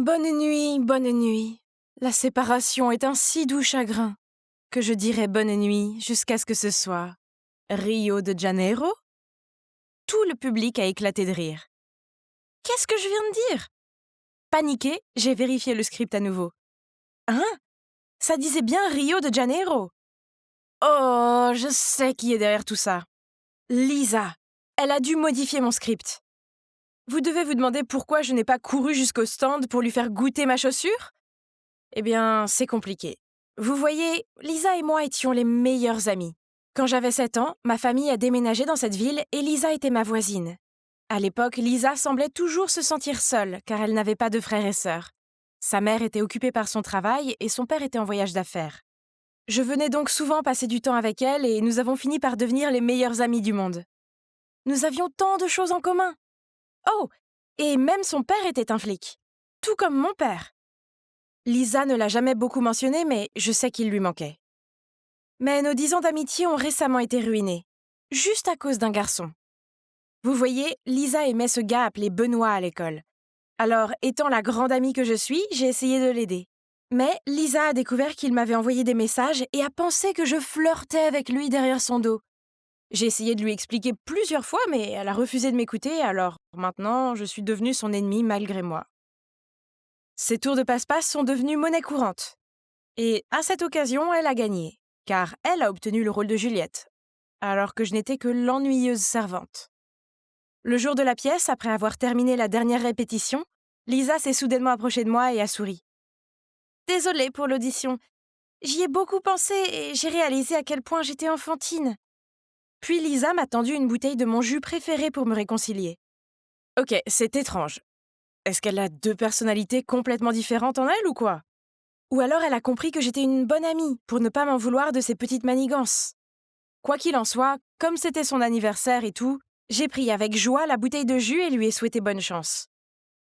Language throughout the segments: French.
Bonne nuit, bonne nuit. La séparation est un si doux chagrin que je dirai bonne nuit jusqu'à ce que ce soit Rio de Janeiro. Tout le public a éclaté de rire. Qu'est-ce que je viens de dire? Paniquée, j'ai vérifié le script à nouveau. Hein? Ça disait bien Rio de Janeiro. Oh, je sais qui est derrière tout ça. Lisa. Elle a dû modifier mon script. Vous devez vous demander pourquoi je n'ai pas couru jusqu'au stand pour lui faire goûter ma chaussure? Eh bien, c'est compliqué. Vous voyez, Lisa et moi étions les meilleures amies. Quand j'avais 7 ans, ma famille a déménagé dans cette ville et Lisa était ma voisine. À l'époque, Lisa semblait toujours se sentir seule car elle n'avait pas de frères et sœurs. Sa mère était occupée par son travail et son père était en voyage d'affaires. Je venais donc souvent passer du temps avec elle et nous avons fini par devenir les meilleures amies du monde. Nous avions tant de choses en commun. Oh, et même son père était un flic. Tout comme mon père. Lisa ne l'a jamais beaucoup mentionné, mais je sais qu'il lui manquait. Mais nos 10 ans d'amitié ont récemment été ruinés. Juste à cause d'un garçon. Vous voyez, Lisa aimait ce gars appelé Benoît à l'école. Alors, étant la grande amie que je suis, j'ai essayé de l'aider. Mais Lisa a découvert qu'il m'avait envoyé des messages et a pensé que je flirtais avec lui derrière son dos. J'ai essayé de lui expliquer plusieurs fois, mais elle a refusé de m'écouter, alors maintenant, je suis devenue son ennemie malgré moi. Ces tours de passe-passe sont devenus monnaie courante. Et à cette occasion, elle a gagné, car elle a obtenu le rôle de Juliette, alors que je n'étais que l'ennuyeuse servante. Le jour de la pièce, après avoir terminé la dernière répétition, Lisa s'est soudainement approchée de moi et a souri. Désolée pour l'audition. J'y ai beaucoup pensé et j'ai réalisé à quel point j'étais enfantine. Puis Lisa m'a tendu une bouteille de mon jus préféré pour me réconcilier. Ok, c'est étrange. Est-ce qu'elle a deux personnalités complètement différentes en elle ou quoi? Ou alors elle a compris que j'étais une bonne amie pour ne pas m'en vouloir de ses petites manigances. Quoi qu'il en soit, comme c'était son anniversaire et tout, j'ai pris avec joie la bouteille de jus et lui ai souhaité bonne chance.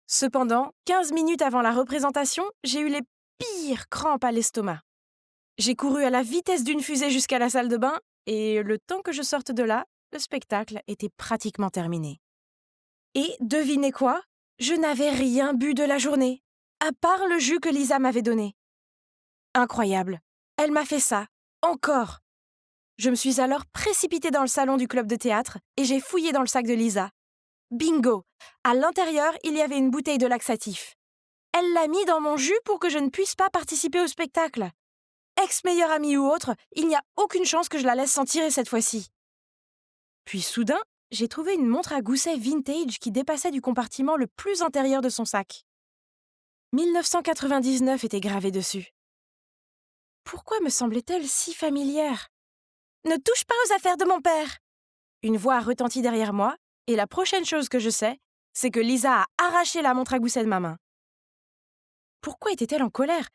Cependant, 15 minutes avant la représentation, j'ai eu les pires crampes à l'estomac. J'ai couru à la vitesse d'une fusée jusqu'à la salle de bain et le temps que je sorte de là, le spectacle était pratiquement terminé. Et devinez quoi? Je n'avais rien bu de la journée, à part le jus que Lisa m'avait donné. Incroyable. Elle m'a fait ça. Encore. Je me suis alors précipitée dans le salon du club de théâtre et j'ai fouillé dans le sac de Lisa. Bingo! À l'intérieur, il y avait une bouteille de laxatif. Elle l'a mis dans mon jus pour que je ne puisse pas participer au spectacle. Ex-meilleure amie ou autre, il n'y a aucune chance que je la laisse s'en tirer cette fois-ci. Puis soudain, j'ai trouvé une montre à gousset vintage qui dépassait du compartiment le plus intérieur de son sac. 1999 était gravé dessus. Pourquoi me semblait-elle si familière? Ne touche pas aux affaires de mon père! Une voix a retenti derrière moi, et la prochaine chose que je sais, c'est que Lisa a arraché la montre à gousset de ma main. Pourquoi était-elle en colère?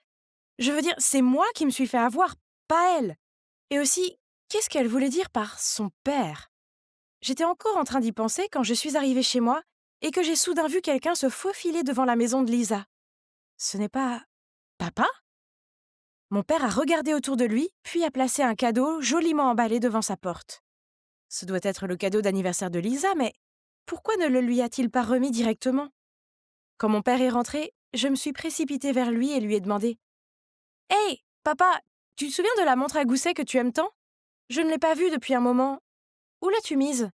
Je veux dire, c'est moi qui me suis fait avoir, pas elle. Et aussi, qu'est-ce qu'elle voulait dire par son père? J'étais encore en train d'y penser quand je suis arrivée chez moi et que j'ai soudain vu quelqu'un se faufiler devant la maison de Lisa. Ce n'est pas papa? Mon père a regardé autour de lui, puis a placé un cadeau joliment emballé devant sa porte. Ce doit être le cadeau d'anniversaire de Lisa, mais pourquoi ne le lui a-t-il pas remis directement? Quand mon père est rentré, je me suis précipitée vers lui et lui ai demandé: Hey, papa, tu te souviens de la montre à gousset que tu aimes tant? Je ne l'ai pas vue depuis un moment. Où l'as-tu mise?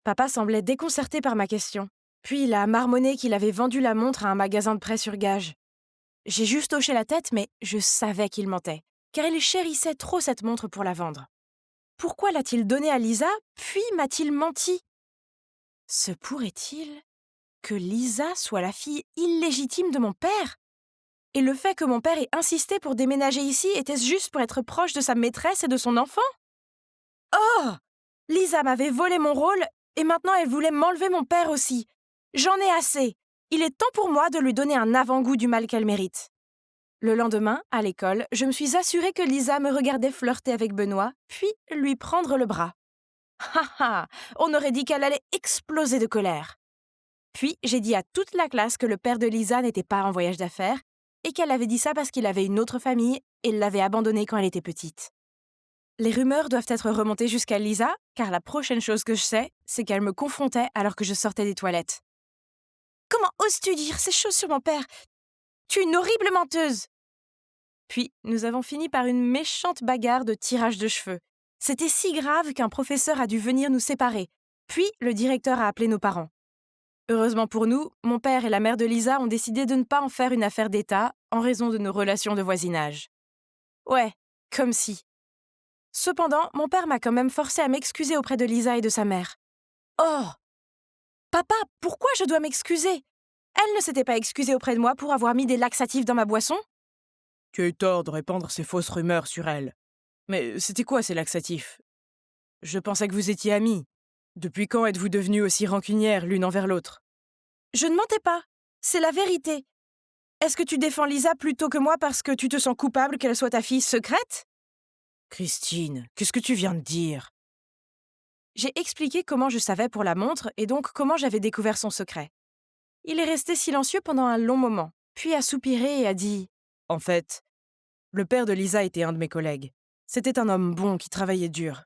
Papa semblait déconcerté par ma question. Puis il a marmonné qu'il avait vendu la montre à un magasin de prêt sur gage. J'ai juste hoché la tête, mais je savais qu'il mentait, car il chérissait trop cette montre pour la vendre. Pourquoi l'a-t-il donnée à Lisa, puis m'a-t-il menti? Se pourrait-il que Lisa soit la fille illégitime de mon père? Et le fait que mon père ait insisté pour déménager ici, était-ce juste pour être proche de sa maîtresse et de son enfant? Oh! Lisa m'avait volé mon rôle et maintenant elle voulait m'enlever mon père aussi. J'en ai assez. Il est temps pour moi de lui donner un avant-goût du mal qu'elle mérite. Le lendemain, à l'école, je me suis assurée que Lisa me regardait flirter avec Benoît, puis lui prendre le bras. Ha ha! On aurait dit qu'elle allait exploser de colère. Puis j'ai dit à toute la classe que le père de Lisa n'était pas en voyage d'affaires et qu'elle avait dit ça parce qu'il avait une autre famille et l'avait abandonnée quand elle était petite. Les rumeurs doivent être remontées jusqu'à Lisa, car la prochaine chose que je sais, c'est qu'elle me confrontait alors que je sortais des toilettes. Comment oses-tu dire ces choses sur mon père? Tu es une horrible menteuse !» Puis, nous avons fini par une méchante bagarre de tirage de cheveux. C'était si grave qu'un professeur a dû venir nous séparer. Puis, le directeur a appelé nos parents. Heureusement pour nous, mon père et la mère de Lisa ont décidé de ne pas en faire une affaire d'État en raison de nos relations de voisinage. Ouais, comme si. Cependant, mon père m'a quand même forcé à m'excuser auprès de Lisa et de sa mère. Oh! Papa, pourquoi je dois m'excuser? Elle ne s'était pas excusée auprès de moi pour avoir mis des laxatifs dans ma boisson? Tu as eu tort de répandre ces fausses rumeurs sur elle. Mais c'était quoi ces laxatifs? Je pensais que vous étiez amis. Depuis quand êtes-vous devenues aussi rancunières l'une envers l'autre? Je ne mentais pas. C'est la vérité. Est-ce que tu défends Lisa plutôt que moi parce que tu te sens coupable qu'elle soit ta fille secrète? Christine, qu'est-ce que tu viens de dire? J'ai expliqué comment je savais pour la montre et donc comment j'avais découvert son secret. Il est resté silencieux pendant un long moment, puis a soupiré et a dit « En fait, le père de Lisa était un de mes collègues. C'était un homme bon qui travaillait dur.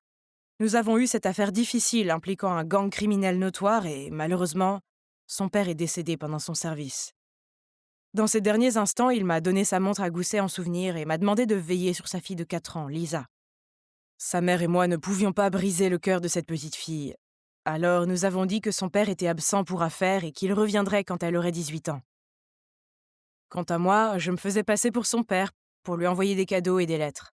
Nous avons eu cette affaire difficile impliquant un gang criminel notoire et, malheureusement, son père est décédé pendant son service. Dans ces derniers instants, il m'a donné sa montre à gousset en souvenir et m'a demandé de veiller sur sa fille de 4 ans, Lisa. Sa mère et moi ne pouvions pas briser le cœur de cette petite fille. Alors nous avons dit que son père était absent pour affaires et qu'il reviendrait quand elle aurait 18 ans. Quant à moi, je me faisais passer pour son père, pour lui envoyer des cadeaux et des lettres.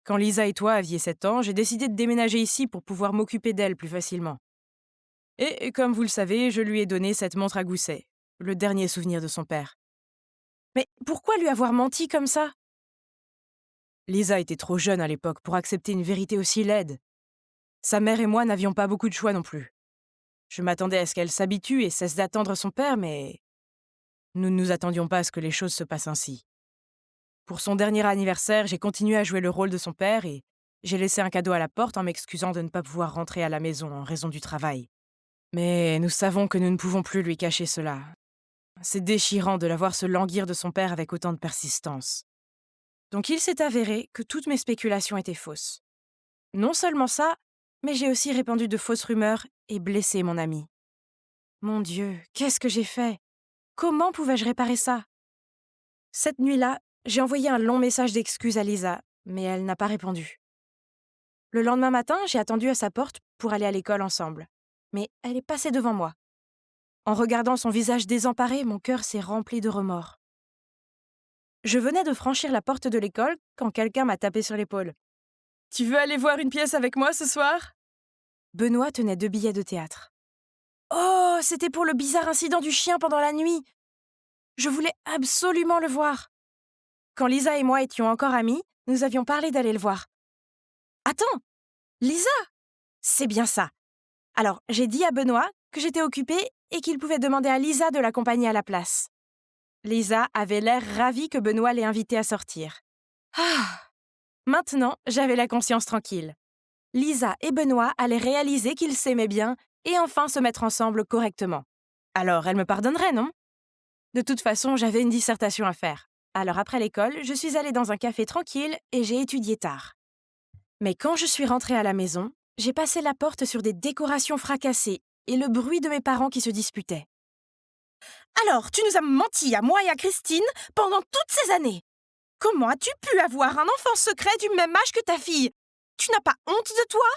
Quand Lisa et toi aviez 7 ans, j'ai décidé de déménager ici pour pouvoir m'occuper d'elle plus facilement. Et comme vous le savez, je lui ai donné cette montre à gousset, le dernier souvenir de son père. Mais pourquoi lui avoir menti comme ça? Lisa était trop jeune à l'époque pour accepter une vérité aussi laide. Sa mère et moi n'avions pas beaucoup de choix non plus. Je m'attendais à ce qu'elle s'habitue et cesse d'attendre son père, mais nous ne nous attendions pas à ce que les choses se passent ainsi. Pour son dernier anniversaire, j'ai continué à jouer le rôle de son père et j'ai laissé un cadeau à la porte en m'excusant de ne pas pouvoir rentrer à la maison en raison du travail. Mais nous savons que nous ne pouvons plus lui cacher cela. C'est déchirant de la voir se languir de son père avec autant de persistance. Donc il s'est avéré que toutes mes spéculations étaient fausses. Non seulement ça, mais j'ai aussi répandu de fausses rumeurs et blessé mon ami. Mon Dieu, qu'est-ce que j'ai fait? Comment pouvais-je réparer ça? Cette nuit-là, j'ai envoyé un long message d'excuses à Lisa, mais elle n'a pas répondu. Le lendemain matin, j'ai attendu à sa porte pour aller à l'école ensemble. Mais elle est passée devant moi. En regardant son visage désemparé, mon cœur s'est rempli de remords. Je venais de franchir la porte de l'école quand quelqu'un m'a tapé sur l'épaule. « Tu veux aller voir une pièce avec moi ce soir ?» Benoît tenait 2 billets de théâtre. Oh, c'était pour le bizarre incident du chien pendant la nuit. Je voulais absolument le voir. Quand Lisa et moi étions encore amis, nous avions parlé d'aller le voir. Attends, Lisa? C'est bien ça. Alors, j'ai dit à Benoît que j'étais occupée et qu'il pouvait demander à Lisa de l'accompagner à la place. Lisa avait l'air ravie que Benoît l'ait invitée à sortir. Ah! Maintenant, j'avais la conscience tranquille. Lisa et Benoît allaient réaliser qu'ils s'aimaient bien et enfin se mettre ensemble correctement. Alors, elle me pardonnerait, non? De toute façon, j'avais une dissertation à faire. Alors après l'école, je suis allée dans un café tranquille et j'ai étudié tard. Mais quand je suis rentrée à la maison, j'ai passé la porte sur des décorations fracassées et le bruit de mes parents qui se disputaient. « Alors, tu nous as menti à moi et à Christine pendant toutes ces années. Comment as-tu pu avoir un enfant secret du même âge que ta fille? Tu n'as pas honte de toi? »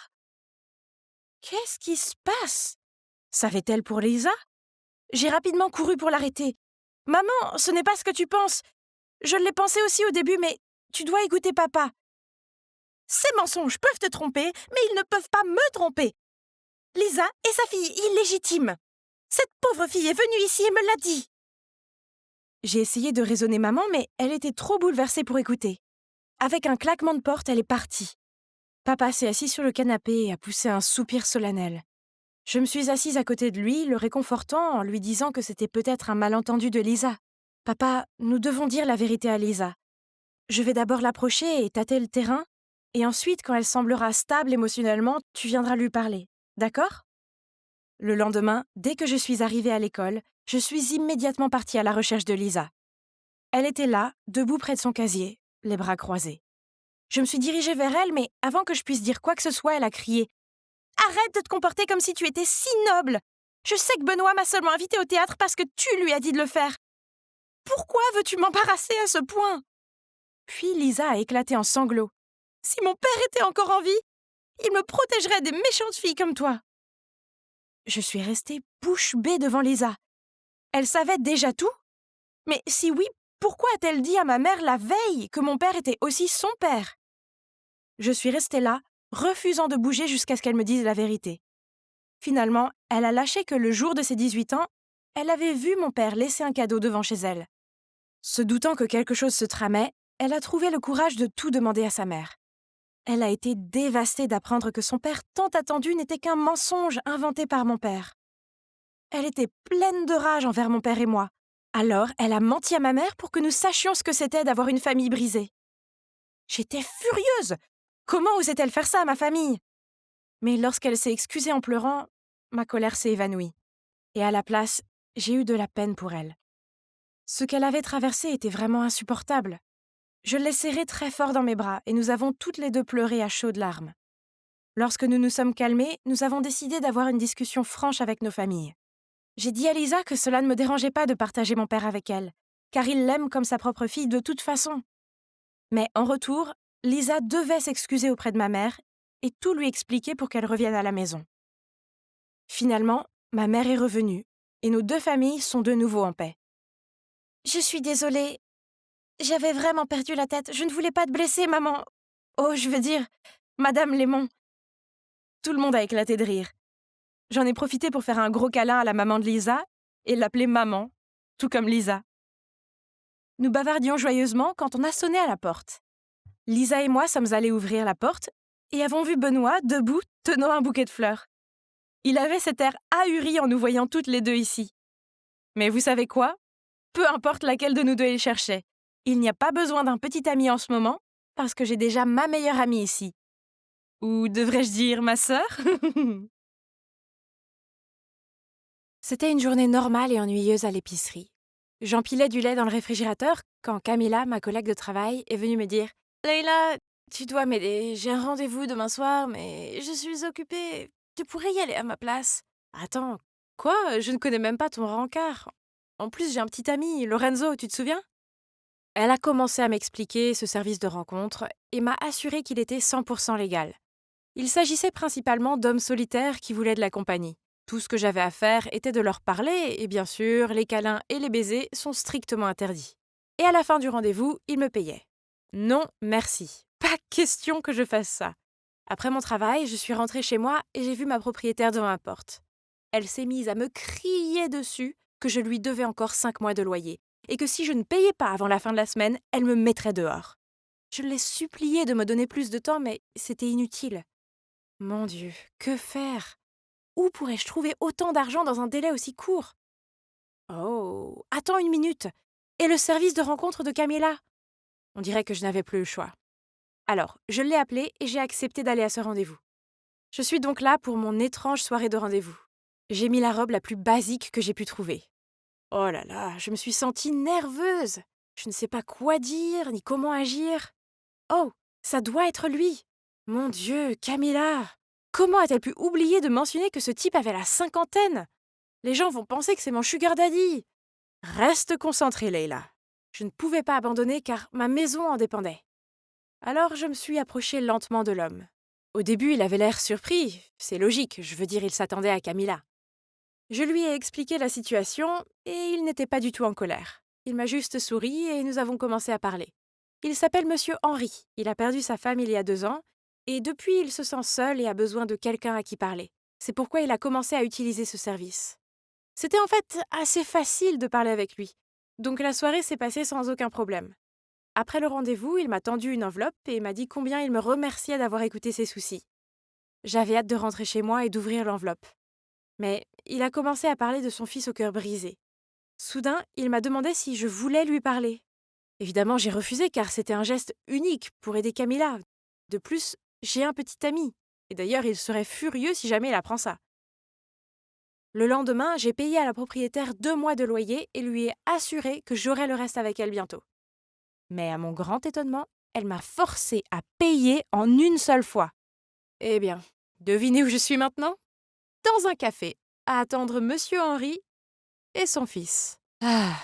Qu'est-ce qui se passe? Savait-elle pour Lisa? J'ai rapidement couru pour l'arrêter. « Maman, ce n'est pas ce que tu penses. Je l'ai pensé aussi au début, mais tu dois écouter papa. » Ces mensonges peuvent te tromper, mais ils ne peuvent pas me tromper. Lisa est sa fille illégitime. Cette pauvre fille est venue ici et me l'a dit. J'ai essayé de raisonner maman, mais elle était trop bouleversée pour écouter. Avec un claquement de porte, elle est partie. Papa s'est assis sur le canapé et a poussé un soupir solennel. Je me suis assise à côté de lui, le réconfortant en lui disant que c'était peut-être un malentendu de Lisa. « Papa, nous devons dire la vérité à Lisa. Je vais d'abord l'approcher et tâter le terrain, et ensuite, quand elle semblera stable émotionnellement, tu viendras lui parler. D'accord ?» Le lendemain, dès que je suis arrivée à l'école, je suis immédiatement partie à la recherche de Lisa. Elle était là, debout près de son casier, les bras croisés. Je me suis dirigée vers elle, mais avant que je puisse dire quoi que ce soit, elle a crié « Arrête de te comporter comme si tu étais si noble! Je sais que Benoît m'a seulement invitée au théâtre parce que tu lui as dit de le faire. Pourquoi veux-tu m'embarrasser à ce point ?» Puis Lisa a éclaté en sanglots. « Si mon père était encore en vie, il me protégerait des méchantes filles comme toi. » Je suis restée bouche bée devant Lisa. Elle savait déjà tout? Mais si oui, pourquoi a-t-elle dit à ma mère la veille que mon père était aussi son père? Je suis restée là, refusant de bouger jusqu'à ce qu'elle me dise la vérité. Finalement, elle a lâché que le jour de ses 18 ans, elle avait vu mon père laisser un cadeau devant chez elle. Se doutant que quelque chose se tramait, elle a trouvé le courage de tout demander à sa mère. Elle a été dévastée d'apprendre que son père tant attendu n'était qu'un mensonge inventé par mon père. Elle était pleine de rage envers mon père et moi. Alors, elle a menti à ma mère pour que nous sachions ce que c'était d'avoir une famille brisée. J'étais furieuse. Comment osait-elle faire ça à ma famille? Mais lorsqu'elle s'est excusée en pleurant, ma colère s'est évanouie. Et à la place, j'ai eu de la peine pour elle. Ce qu'elle avait traversé était vraiment insupportable. Je l'ai serrée très fort dans mes bras et nous avons toutes les deux pleuré à chaudes larmes. Lorsque nous nous sommes calmés, nous avons décidé d'avoir une discussion franche avec nos familles. J'ai dit à Lisa que cela ne me dérangeait pas de partager mon père avec elle, car il l'aime comme sa propre fille de toute façon. Mais en retour, Lisa devait s'excuser auprès de ma mère et tout lui expliquer pour qu'elle revienne à la maison. Finalement, ma mère est revenue et nos deux familles sont de nouveau en paix. « Je suis désolée. J'avais vraiment perdu la tête. Je ne voulais pas te blesser, maman. Oh, je veux dire, Madame Lémon. » Tout le monde a éclaté de rire. J'en ai profité pour faire un gros câlin à la maman de Lisa et l'appeler maman, tout comme Lisa. Nous bavardions joyeusement quand on a sonné à la porte. Lisa et moi sommes allés ouvrir la porte et avons vu Benoît debout tenant un bouquet de fleurs. Il avait cet air ahuri en nous voyant toutes les deux ici. Mais vous savez quoi? Peu importe laquelle de nous deux il cherchait. Il n'y a pas besoin d'un petit ami en ce moment parce que j'ai déjà ma meilleure amie ici. Ou devrais-je dire ma sœur? C'était une journée normale et ennuyeuse à l'épicerie. J'empilais du lait dans le réfrigérateur quand Camilla, ma collègue de travail, est venue me dire « Leïla, tu dois m'aider, j'ai un rendez-vous demain soir, mais je suis occupée. Tu pourrais y aller à ma place. » Attends, quoi? Je ne connais même pas ton rencard. En plus, j'ai un petit ami, Lorenzo, tu te souviens? Elle a commencé à m'expliquer ce service de rencontre et m'a assuré qu'il était 100% légal. Il s'agissait principalement d'hommes solitaires qui voulaient de la compagnie. Tout ce que j'avais à faire était de leur parler, et bien sûr, les câlins et les baisers sont strictement interdits. Et à la fin du rendez-vous, ils me payaient. Non, merci. Pas question que je fasse ça. Après mon travail, je suis rentrée chez moi et j'ai vu ma propriétaire devant ma porte. Elle s'est mise à me crier dessus que je lui devais encore 5 mois de loyer, et que si je ne payais pas avant la fin de la semaine, elle me mettrait dehors. Je l'ai suppliée de me donner plus de temps, mais c'était inutile. Mon Dieu, que faire? Où pourrais-je trouver autant d'argent dans un délai aussi court? Oh, attends une minute. Et le service de rencontre de Camilla? On dirait que je n'avais plus le choix. Alors, je l'ai appelé et j'ai accepté d'aller à ce rendez-vous. Je suis donc là pour mon étrange soirée de rendez-vous. J'ai mis la robe la plus basique que j'ai pu trouver. Oh là là, je me suis sentie nerveuse. Je ne sais pas quoi dire ni comment agir. Oh, ça doit être lui. Mon Dieu, Camilla! Comment a-t-elle pu oublier de mentionner que ce type avait la cinquantaine? Les gens vont penser que c'est mon sugar daddy. Reste concentrée, Leïla. Je ne pouvais pas abandonner car ma maison en dépendait. Alors je me suis approchée lentement de l'homme. Au début, il avait l'air surpris. C'est logique, je veux dire, il s'attendait à Camilla. Je lui ai expliqué la situation et il n'était pas du tout en colère. Il m'a juste souri et nous avons commencé à parler. Il s'appelle Monsieur Henry. Il a perdu sa femme il y a 2 ans et depuis, il se sent seul et a besoin de quelqu'un à qui parler. C'est pourquoi il a commencé à utiliser ce service. C'était en fait assez facile de parler avec lui, donc la soirée s'est passée sans aucun problème. Après le rendez-vous, il m'a tendu une enveloppe et m'a dit combien il me remerciait d'avoir écouté ses soucis. J'avais hâte de rentrer chez moi et d'ouvrir l'enveloppe. Mais il a commencé à parler de son fils au cœur brisé. Soudain, il m'a demandé si je voulais lui parler. Évidemment, j'ai refusé car c'était un geste unique pour aider Camilla. De plus, j'ai un petit ami. Et d'ailleurs, il serait furieux si jamais il apprend ça. Le lendemain, j'ai payé à la propriétaire 2 mois de loyer et lui ai assuré que j'aurais le reste avec elle bientôt. Mais à mon grand étonnement, elle m'a forcé à payer en une seule fois. Eh bien, devinez où je suis maintenant? Dans un café, à attendre Monsieur Henry et son fils. Ah,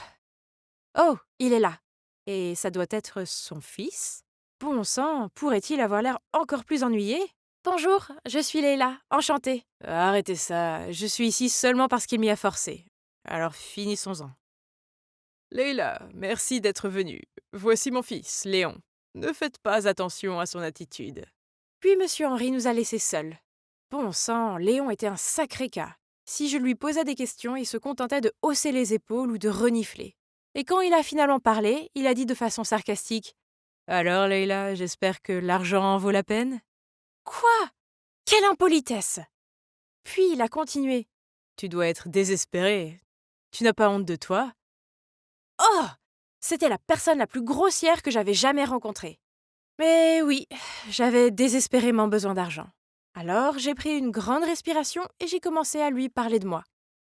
Oh, il est là. Et ça doit être son fils? Bon sang, pourrait-il avoir l'air encore plus ennuyé? Bonjour, je suis Leila, enchantée. Arrêtez ça, je suis ici seulement parce qu'il m'y a forcé. Alors finissons-en. Leila, merci d'être venue. Voici mon fils, Léon. Ne faites pas attention à son attitude. Puis Monsieur Henri nous a laissés seuls. Bon sang, Léon était un sacré cas. Si je lui posais des questions, il se contentait de hausser les épaules ou de renifler. Et quand il a finalement parlé, il a dit de façon sarcastique: Alors, Leila, j'espère que l'argent en vaut la peine? Quoi? Quelle impolitesse! Puis il a continué: Tu dois être désespéré. Tu n'as pas honte de toi? Oh! C'était la personne la plus grossière que j'avais jamais rencontrée. Mais oui, j'avais désespérément besoin d'argent. Alors j'ai pris une grande respiration et j'ai commencé à lui parler de moi.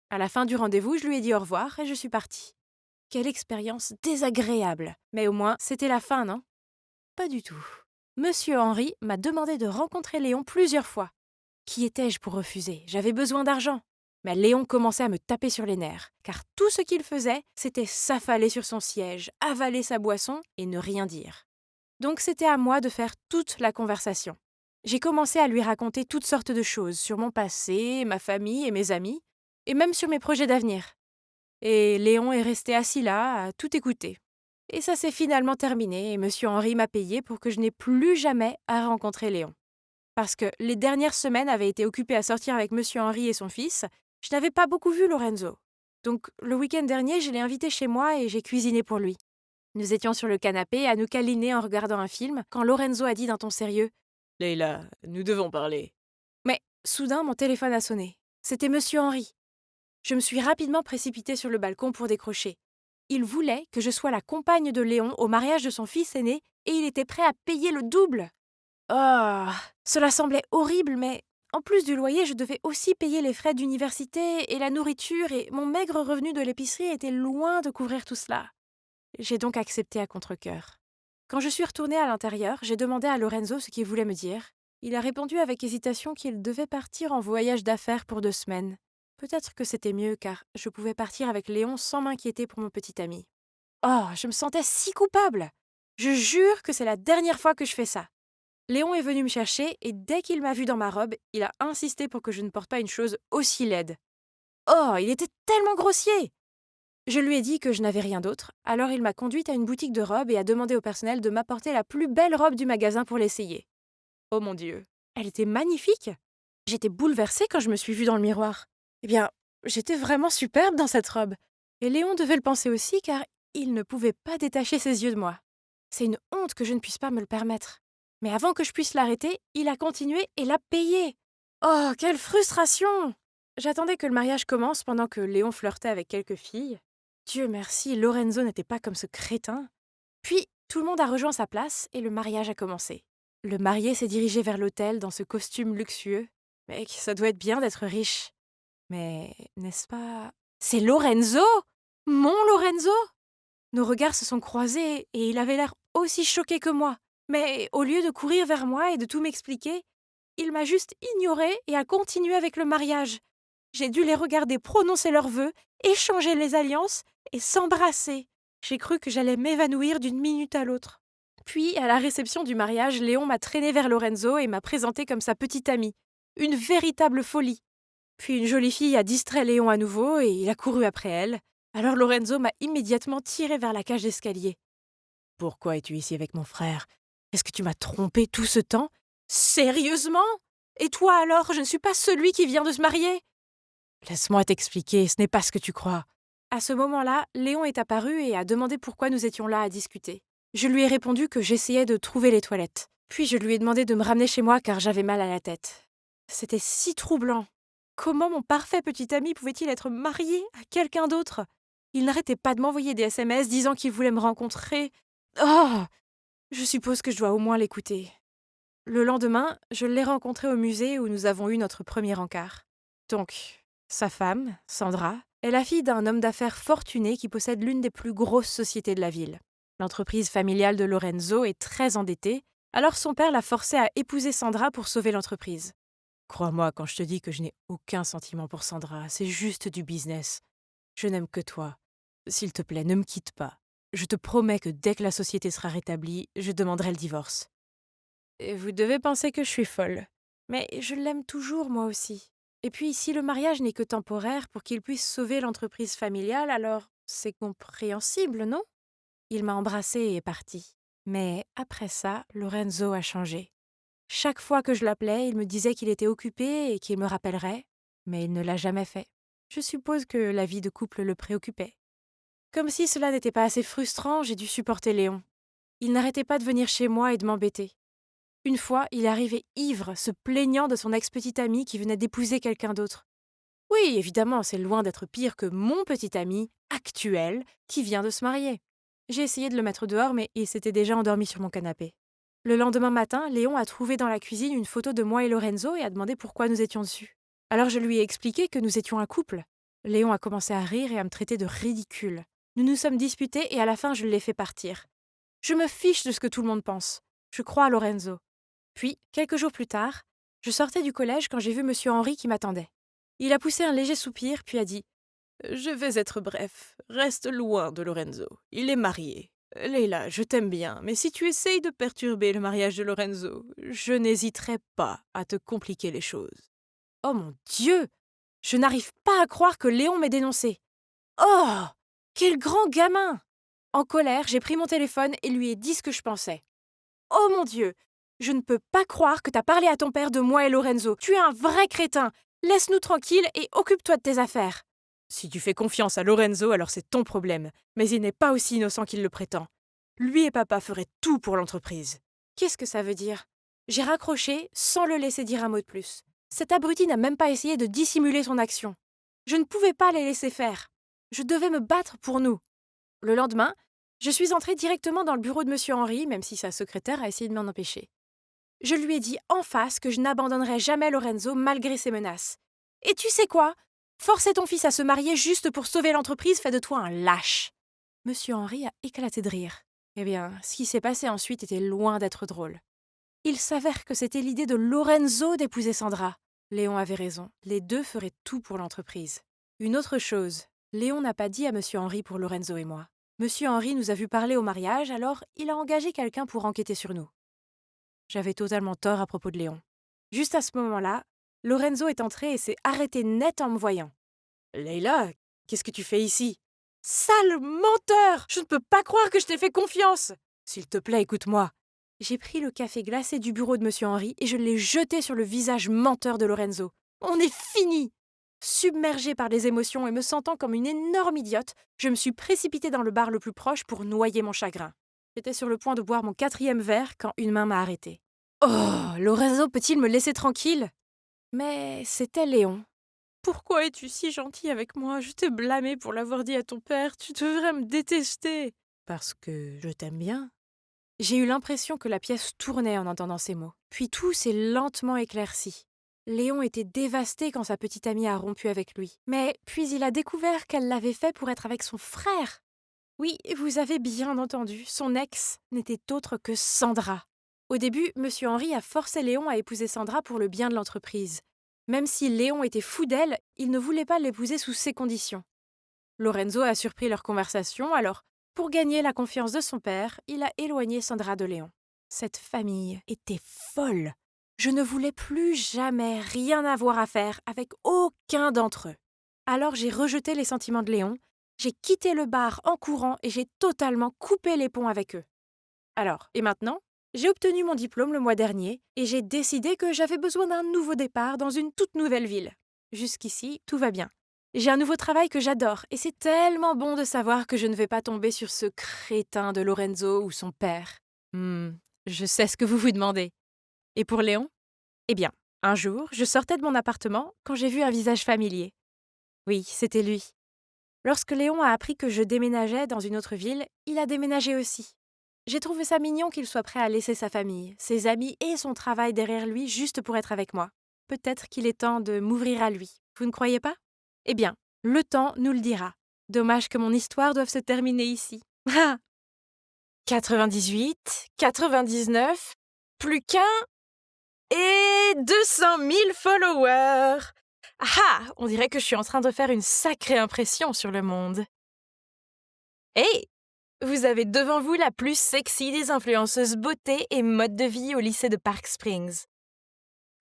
À la fin du rendez-vous, je lui ai dit au revoir et je suis partie. Quelle expérience désagréable. Mais au moins, c'était la fin, non? Pas du tout. Monsieur Henri m'a demandé de rencontrer Léon plusieurs fois. Qui étais-je pour refuser? J'avais besoin d'argent. Mais Léon commençait à me taper sur les nerfs, car tout ce qu'il faisait, c'était s'affaler sur son siège, avaler sa boisson et ne rien dire. Donc c'était à moi de faire toute la conversation. J'ai commencé à lui raconter toutes sortes de choses sur mon passé, ma famille et mes amis, et même sur mes projets d'avenir. Et Léon est resté assis là, à tout écouter. Et ça s'est finalement terminé, et Monsieur Henri m'a payé pour que je n'ai plus jamais à rencontrer Léon. Parce que les dernières semaines avaient été occupées à sortir avec Monsieur Henri et son fils, je n'avais pas beaucoup vu Lorenzo. Donc le week-end dernier, je l'ai invité chez moi et j'ai cuisiné pour lui. Nous étions sur le canapé à nous câliner en regardant un film quand Lorenzo a dit d'un ton sérieux: Leila, nous devons parler. Mais soudain, mon téléphone a sonné. C'était Monsieur Henri. Je me suis rapidement précipitée sur le balcon pour décrocher. Il voulait que je sois la compagne de Léon au mariage de son fils aîné et il était prêt à payer le double. Oh, cela semblait horrible, mais en plus du loyer, je devais aussi payer les frais d'université et la nourriture et mon maigre revenu de l'épicerie était loin de couvrir tout cela. J'ai donc accepté à contre-cœur. Quand je suis retournée à l'intérieur, j'ai demandé à Lorenzo ce qu'il voulait me dire. Il a répondu avec hésitation qu'il devait partir en voyage d'affaires pour 2 semaines. Peut-être que c'était mieux car je pouvais partir avec Léon sans m'inquiéter pour mon petit ami. Oh, je me sentais si coupable! Je jure que c'est la dernière fois que je fais ça. Léon est venu me chercher et dès qu'il m'a vue dans ma robe, il a insisté pour que je ne porte pas une chose aussi laide. Oh, il était tellement grossier! Je lui ai dit que je n'avais rien d'autre, alors il m'a conduite à une boutique de robes et a demandé au personnel de m'apporter la plus belle robe du magasin pour l'essayer. Oh mon Dieu, elle était magnifique! J'étais bouleversée quand je me suis vue dans le miroir. Eh bien, j'étais vraiment superbe dans cette robe. Et Léon devait le penser aussi car il ne pouvait pas détacher ses yeux de moi. C'est une honte que je ne puisse pas me le permettre. Mais avant que je puisse l'arrêter, il a continué et l'a payé. Oh, quelle frustration! J'attendais que le mariage commence pendant que Léon flirtait avec quelques filles. Dieu merci, Lorenzo n'était pas comme ce crétin. Puis, tout le monde a rejoint sa place et le mariage a commencé. Le marié s'est dirigé vers l'hôtel dans ce costume luxueux. Mec, ça doit être bien d'être riche. Mais n'est-ce pas... C'est Lorenzo? Mon Lorenzo? Nos regards se sont croisés et il avait l'air aussi choqué que moi. Mais au lieu de courir vers moi et de tout m'expliquer, il m'a juste ignoré et a continué avec le mariage. J'ai dû les regarder prononcer leurs vœux, échanger les alliances et s'embrasser. J'ai cru que j'allais m'évanouir d'une minute à l'autre. Puis, à la réception du mariage, Léon m'a traîné vers Lorenzo et m'a présenté comme sa petite amie. Une véritable folie. Puis une jolie fille a distrait Léon à nouveau et il a couru après elle. Alors Lorenzo m'a immédiatement tiré vers la cage d'escalier. Pourquoi es-tu ici avec mon frère? Est-ce que tu m'as trompé tout ce temps? Sérieusement? Et toi alors, je ne suis pas celui qui vient de se marier? Laisse-moi t'expliquer, ce n'est pas ce que tu crois. À ce moment-là, Léon est apparu et a demandé pourquoi nous étions là à discuter. Je lui ai répondu que j'essayais de trouver les toilettes. Puis je lui ai demandé de me ramener chez moi car j'avais mal à la tête. C'était si troublant. Comment mon parfait petit ami pouvait-il être marié à quelqu'un d'autre? Il n'arrêtait pas de m'envoyer des SMS disant qu'il voulait me rencontrer. Oh! Je suppose que je dois au moins l'écouter. Le lendemain, je l'ai rencontré au musée où nous avons eu notre premier encart. Donc, sa femme, Sandra, est la fille d'un homme d'affaires fortuné qui possède l'une des plus grosses sociétés de la ville. L'entreprise familiale de Lorenzo est très endettée, alors son père l'a forcé à épouser Sandra pour sauver l'entreprise. Crois-moi quand je te dis que je n'ai aucun sentiment pour Sandra, c'est juste du business. Je n'aime que toi. S'il te plaît, ne me quitte pas. Je te promets que dès que la société sera rétablie, je demanderai le divorce. Et vous devez penser que je suis folle. Mais je l'aime toujours, moi aussi. Et puis, si le mariage n'est que temporaire pour qu'il puisse sauver l'entreprise familiale, alors c'est compréhensible, non? Il m'a embrassée et est parti. Mais après ça, Lorenzo a changé. Chaque fois que je l'appelais, il me disait qu'il était occupé et qu'il me rappellerait, mais il ne l'a jamais fait. Je suppose que la vie de couple le préoccupait. Comme si cela n'était pas assez frustrant, j'ai dû supporter Léon. Il n'arrêtait pas de venir chez moi et de m'embêter. Une fois, il est arrivé ivre, se plaignant de son ex-petite amie qui venait d'épouser quelqu'un d'autre. Oui, évidemment, c'est loin d'être pire que mon petit ami, actuel, qui vient de se marier. J'ai essayé de le mettre dehors, mais il s'était déjà endormi sur mon canapé. Le lendemain matin, Léon a trouvé dans la cuisine une photo de moi et Lorenzo et a demandé pourquoi nous étions dessus. Alors je lui ai expliqué que nous étions un couple. Léon a commencé à rire et à me traiter de ridicule. Nous nous sommes disputés et à la fin je l'ai fait partir. Je me fiche de ce que tout le monde pense. Je crois à Lorenzo. Puis, quelques jours plus tard, je sortais du collège quand j'ai vu monsieur Henri qui m'attendait. Il a poussé un léger soupir, puis a dit Je vais être bref. Reste loin de Lorenzo. Il est marié. Leila, je t'aime bien, mais si tu essayes de perturber le mariage de Lorenzo, je n'hésiterai pas à te compliquer les choses. Oh mon Dieu! Je n'arrive pas à croire que Léon m'ait dénoncé. Oh! Quel grand gamin! En colère, j'ai pris mon téléphone et lui ai dit ce que je pensais. Oh mon Dieu! Je ne peux pas croire que t'as parlé à ton père de moi et Lorenzo. Tu es un vrai crétin! Laisse-nous tranquilles et occupe-toi de tes affaires. Si tu fais confiance à Lorenzo, alors c'est ton problème. Mais il n'est pas aussi innocent qu'il le prétend. Lui et papa feraient tout pour l'entreprise. Qu'est-ce que ça veut dire? J'ai raccroché sans le laisser dire un mot de plus. Cet abruti n'a même pas essayé de dissimuler son action. Je ne pouvais pas les laisser faire. Je devais me battre pour nous. Le lendemain, je suis entrée directement dans le bureau de monsieur Henri, même si sa secrétaire a essayé de m'en empêcher. Je lui ai dit en face que je n'abandonnerais jamais Lorenzo malgré ses menaces. Et tu sais quoi? Forcer ton fils à se marier juste pour sauver l'entreprise fait de toi un lâche. Monsieur Henri a éclaté de rire. Eh bien, ce qui s'est passé ensuite était loin d'être drôle. Il s'avère que c'était l'idée de Lorenzo d'épouser Sandra. Léon avait raison, les deux feraient tout pour l'entreprise. Une autre chose, Léon n'a pas dit à monsieur Henri pour Lorenzo et moi. Monsieur Henri nous a vu parler au mariage, alors il a engagé quelqu'un pour enquêter sur nous. J'avais totalement tort à propos de Léon. Juste à ce moment-là, Lorenzo est entré et s'est arrêté net en me voyant. Leila, qu'est-ce que tu fais ici? Sale menteur! Je ne peux pas croire que je t'ai fait confiance! S'il te plaît, écoute-moi. J'ai pris le café glacé du bureau de monsieur Henri et je l'ai jeté sur le visage menteur de Lorenzo. On est fini! Submergée par les émotions et me sentant comme une énorme idiote, je me suis précipitée dans le bar le plus proche pour noyer mon chagrin. J'étais sur le point de boire mon 4e verre quand une main m'a arrêtée. Oh, Lorenzo peut-il me laisser tranquille? Mais c'était Léon. Pourquoi es-tu si gentil avec moi? Je t'ai blâmé pour l'avoir dit à ton père. Tu devrais me détester. Parce que je t'aime bien. J'ai eu l'impression que la pièce tournait en entendant ces mots. Puis tout s'est lentement éclairci. Léon était dévasté quand sa petite amie a rompu avec lui. Mais puis il a découvert qu'elle l'avait fait pour être avec son frère. Oui, vous avez bien entendu, son ex n'était autre que Sandra. Au début, monsieur Henri a forcé Léon à épouser Sandra pour le bien de l'entreprise. Même si Léon était fou d'elle, il ne voulait pas l'épouser sous ces conditions. Lorenzo a surpris leur conversation, alors, pour gagner la confiance de son père, il a éloigné Sandra de Léon. Cette famille était folle. Je ne voulais plus jamais rien avoir à faire avec aucun d'entre eux. Alors j'ai rejeté les sentiments de Léon, j'ai quitté le bar en courant et j'ai totalement coupé les ponts avec eux. Alors, et maintenant? J'ai obtenu mon diplôme le mois dernier et j'ai décidé que j'avais besoin d'un nouveau départ dans une toute nouvelle ville. Jusqu'ici, tout va bien. J'ai un nouveau travail que j'adore et c'est tellement bon de savoir que je ne vais pas tomber sur ce crétin de Lorenzo ou son père. Je sais ce que vous vous demandez. Et pour Léon? Eh bien, un jour, je sortais de mon appartement quand j'ai vu un visage familier. Oui, c'était lui. Lorsque Léon a appris que je déménageais dans une autre ville, il a déménagé aussi. J'ai trouvé ça mignon qu'il soit prêt à laisser sa famille, ses amis et son travail derrière lui juste pour être avec moi. Peut-être qu'il est temps de m'ouvrir à lui. Vous ne croyez pas? Eh bien, le temps nous le dira. Dommage que mon histoire doive se terminer ici. Ah 98, 99, plus qu'un et 200 000 followers. Ah, on dirait que je suis en train de faire une sacrée impression sur le monde. Hé, Vous avez devant vous la plus sexy des influenceuses beauté et mode de vie au lycée de Park Springs.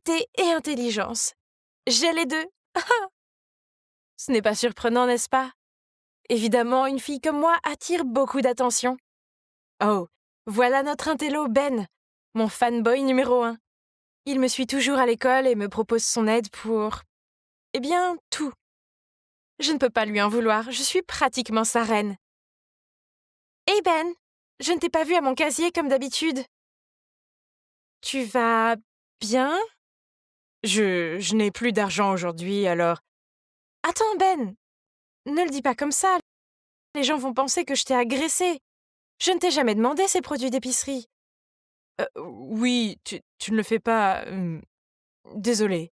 Thé et intelligence. J'ai les deux. Ce n'est pas surprenant, n'est-ce pas? Évidemment, une fille comme moi attire beaucoup d'attention. Oh, voilà notre intello Ben, mon fanboy numéro 1. Il me suit toujours à l'école et me propose son aide pour... Eh bien, tout. Je ne peux pas lui en vouloir, je suis pratiquement sa reine. Hey Ben, je ne t'ai pas vu à mon casier comme d'habitude. Tu vas bien? Je n'ai plus d'argent aujourd'hui, alors... Attends Ben, ne le dis pas comme ça. Les gens vont penser que je t'ai agressé. Je ne t'ai jamais demandé ces produits d'épicerie. Oui, tu ne le fais pas... désolé.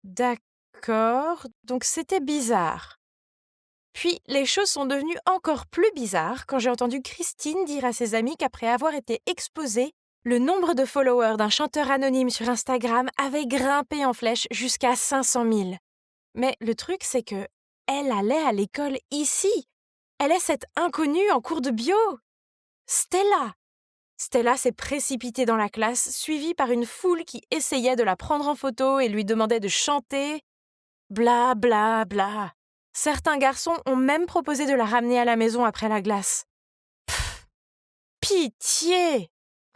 D'accord, donc c'était bizarre. Puis les choses sont devenues encore plus bizarres quand j'ai entendu Christine dire à ses amis qu'après avoir été exposée, le nombre de followers d'un chanteur anonyme sur Instagram avait grimpé en flèche jusqu'à 500 000. Mais le truc, c'est que elle allait à l'école ici. Elle est cette inconnue en cours de bio. Stella. Stella s'est précipitée dans la classe, suivie par une foule qui essayait de la prendre en photo et lui demandait de chanter. Bla bla bla. Certains garçons ont même proposé de la ramener à la maison après la glace. Pfff, pitié!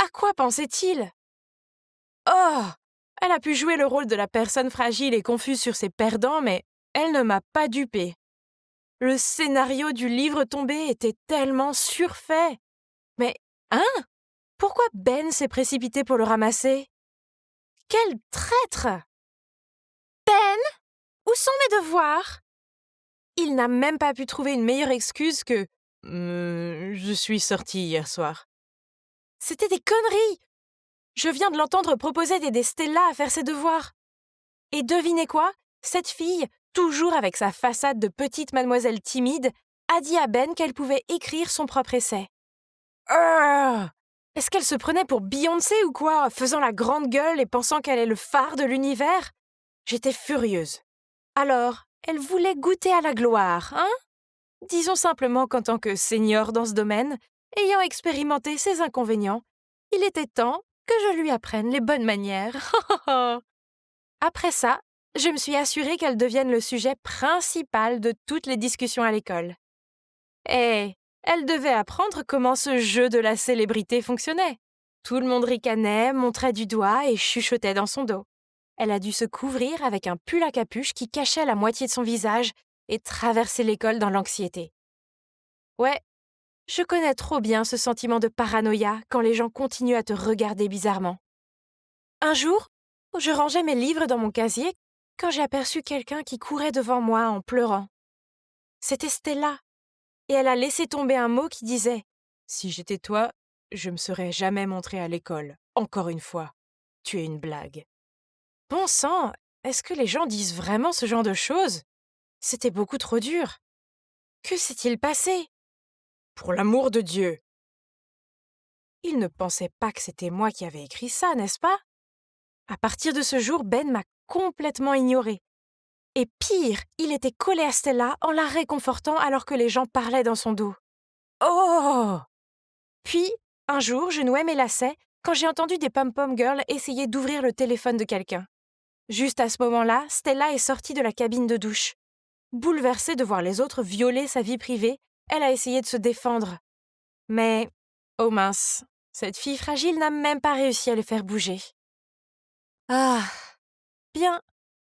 À quoi pensait-il? Oh! Elle a pu jouer le rôle de la personne fragile et confuse sur ses perdants, mais elle ne m'a pas dupée. Le scénario du livre tombé était tellement surfait. Mais, hein? Pourquoi Ben s'est précipité pour le ramasser? Quel traître! Ben, où sont mes devoirs? Il n'a même pas pu trouver une meilleure excuse que Je suis sortie hier soir. c'était des conneries! Je viens de l'entendre proposer d'aider Stella à faire ses devoirs. Et devinez quoi? Cette fille, toujours avec sa façade de petite mademoiselle timide, a dit à Ben qu'elle pouvait écrire son propre essai. Est-ce qu'elle se prenait pour Beyoncé ou quoi, faisant la grande gueule et pensant qu'elle est le phare de l'univers? J'étais furieuse. Alors, elle voulait goûter à la gloire, hein? Disons simplement qu'en tant que senior dans ce domaine, ayant expérimenté ses inconvénients, il était temps que je lui apprenne les bonnes manières. Après ça, je me suis assurée qu'elle devienne le sujet principal de toutes les discussions à l'école. Et elle devait apprendre comment ce jeu de la célébrité fonctionnait. Tout le monde ricanait, montrait du doigt et chuchotait dans son dos. Elle a dû se couvrir avec un pull à capuche qui cachait la moitié de son visage et traverser l'école dans l'anxiété. Ouais, je connais trop bien ce sentiment de paranoïa quand les gens continuent à te regarder bizarrement. Un jour, je rangeais mes livres dans mon casier quand j'ai aperçu quelqu'un qui courait devant moi en pleurant. C'était Stella, et elle a laissé tomber un mot qui disait ⁇ Si j'étais toi, je me serais jamais montrée à l'école. Encore une fois. Tu es une blague. Bon sang, est-ce que les gens disent vraiment ce genre de choses? C'était beaucoup trop dur. Que s'est-il passé? Pour l'amour de Dieu! Il ne pensait pas que c'était moi qui avais écrit ça, n'est-ce pas? À partir de ce jour, Ben m'a complètement ignorée. Et pire, il était collé à Stella en la réconfortant alors que les gens parlaient dans son dos. Oh! Puis, un jour, je nouais mes lacets quand j'ai entendu des pom-pom girls essayer d'ouvrir le téléphone de quelqu'un. Juste à ce moment-là, Stella est sortie de la cabine de douche. Bouleversée de voir les autres violer sa vie privée, elle a essayé de se défendre. Mais, oh mince, cette fille fragile n'a même pas réussi à le faire bouger. Ah, bien,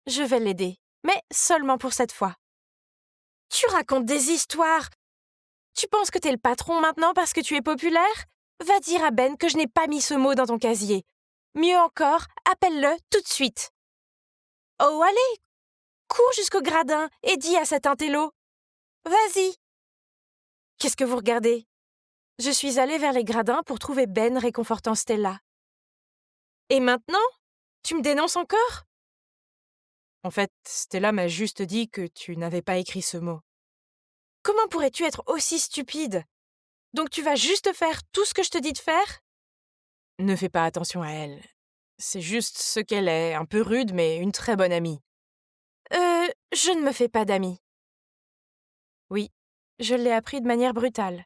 je vais l'aider, mais seulement pour cette fois. Tu racontes des histoires. Tu penses que t'es le patron maintenant parce que tu es populaire? Va dire à Ben que je n'ai pas mis ce mot dans ton casier. Mieux encore, appelle-le tout de suite. Oh, allez, cours jusqu'au gradin et dis à cet intello. Vas-y. Qu'est-ce que vous regardez? Je suis allée vers les gradins pour trouver Ben réconfortant Stella. Et maintenant? Tu me dénonces encore? En fait, Stella m'a juste dit que tu n'avais pas écrit ce mot. Comment pourrais-tu être aussi stupide? Donc tu vas juste faire tout ce que je te dis de faire? Ne fais pas attention à elle. C'est juste ce qu'elle est, un peu rude, mais une très bonne amie. Je ne me fais pas d'amis. Oui, je l'ai appris de manière brutale.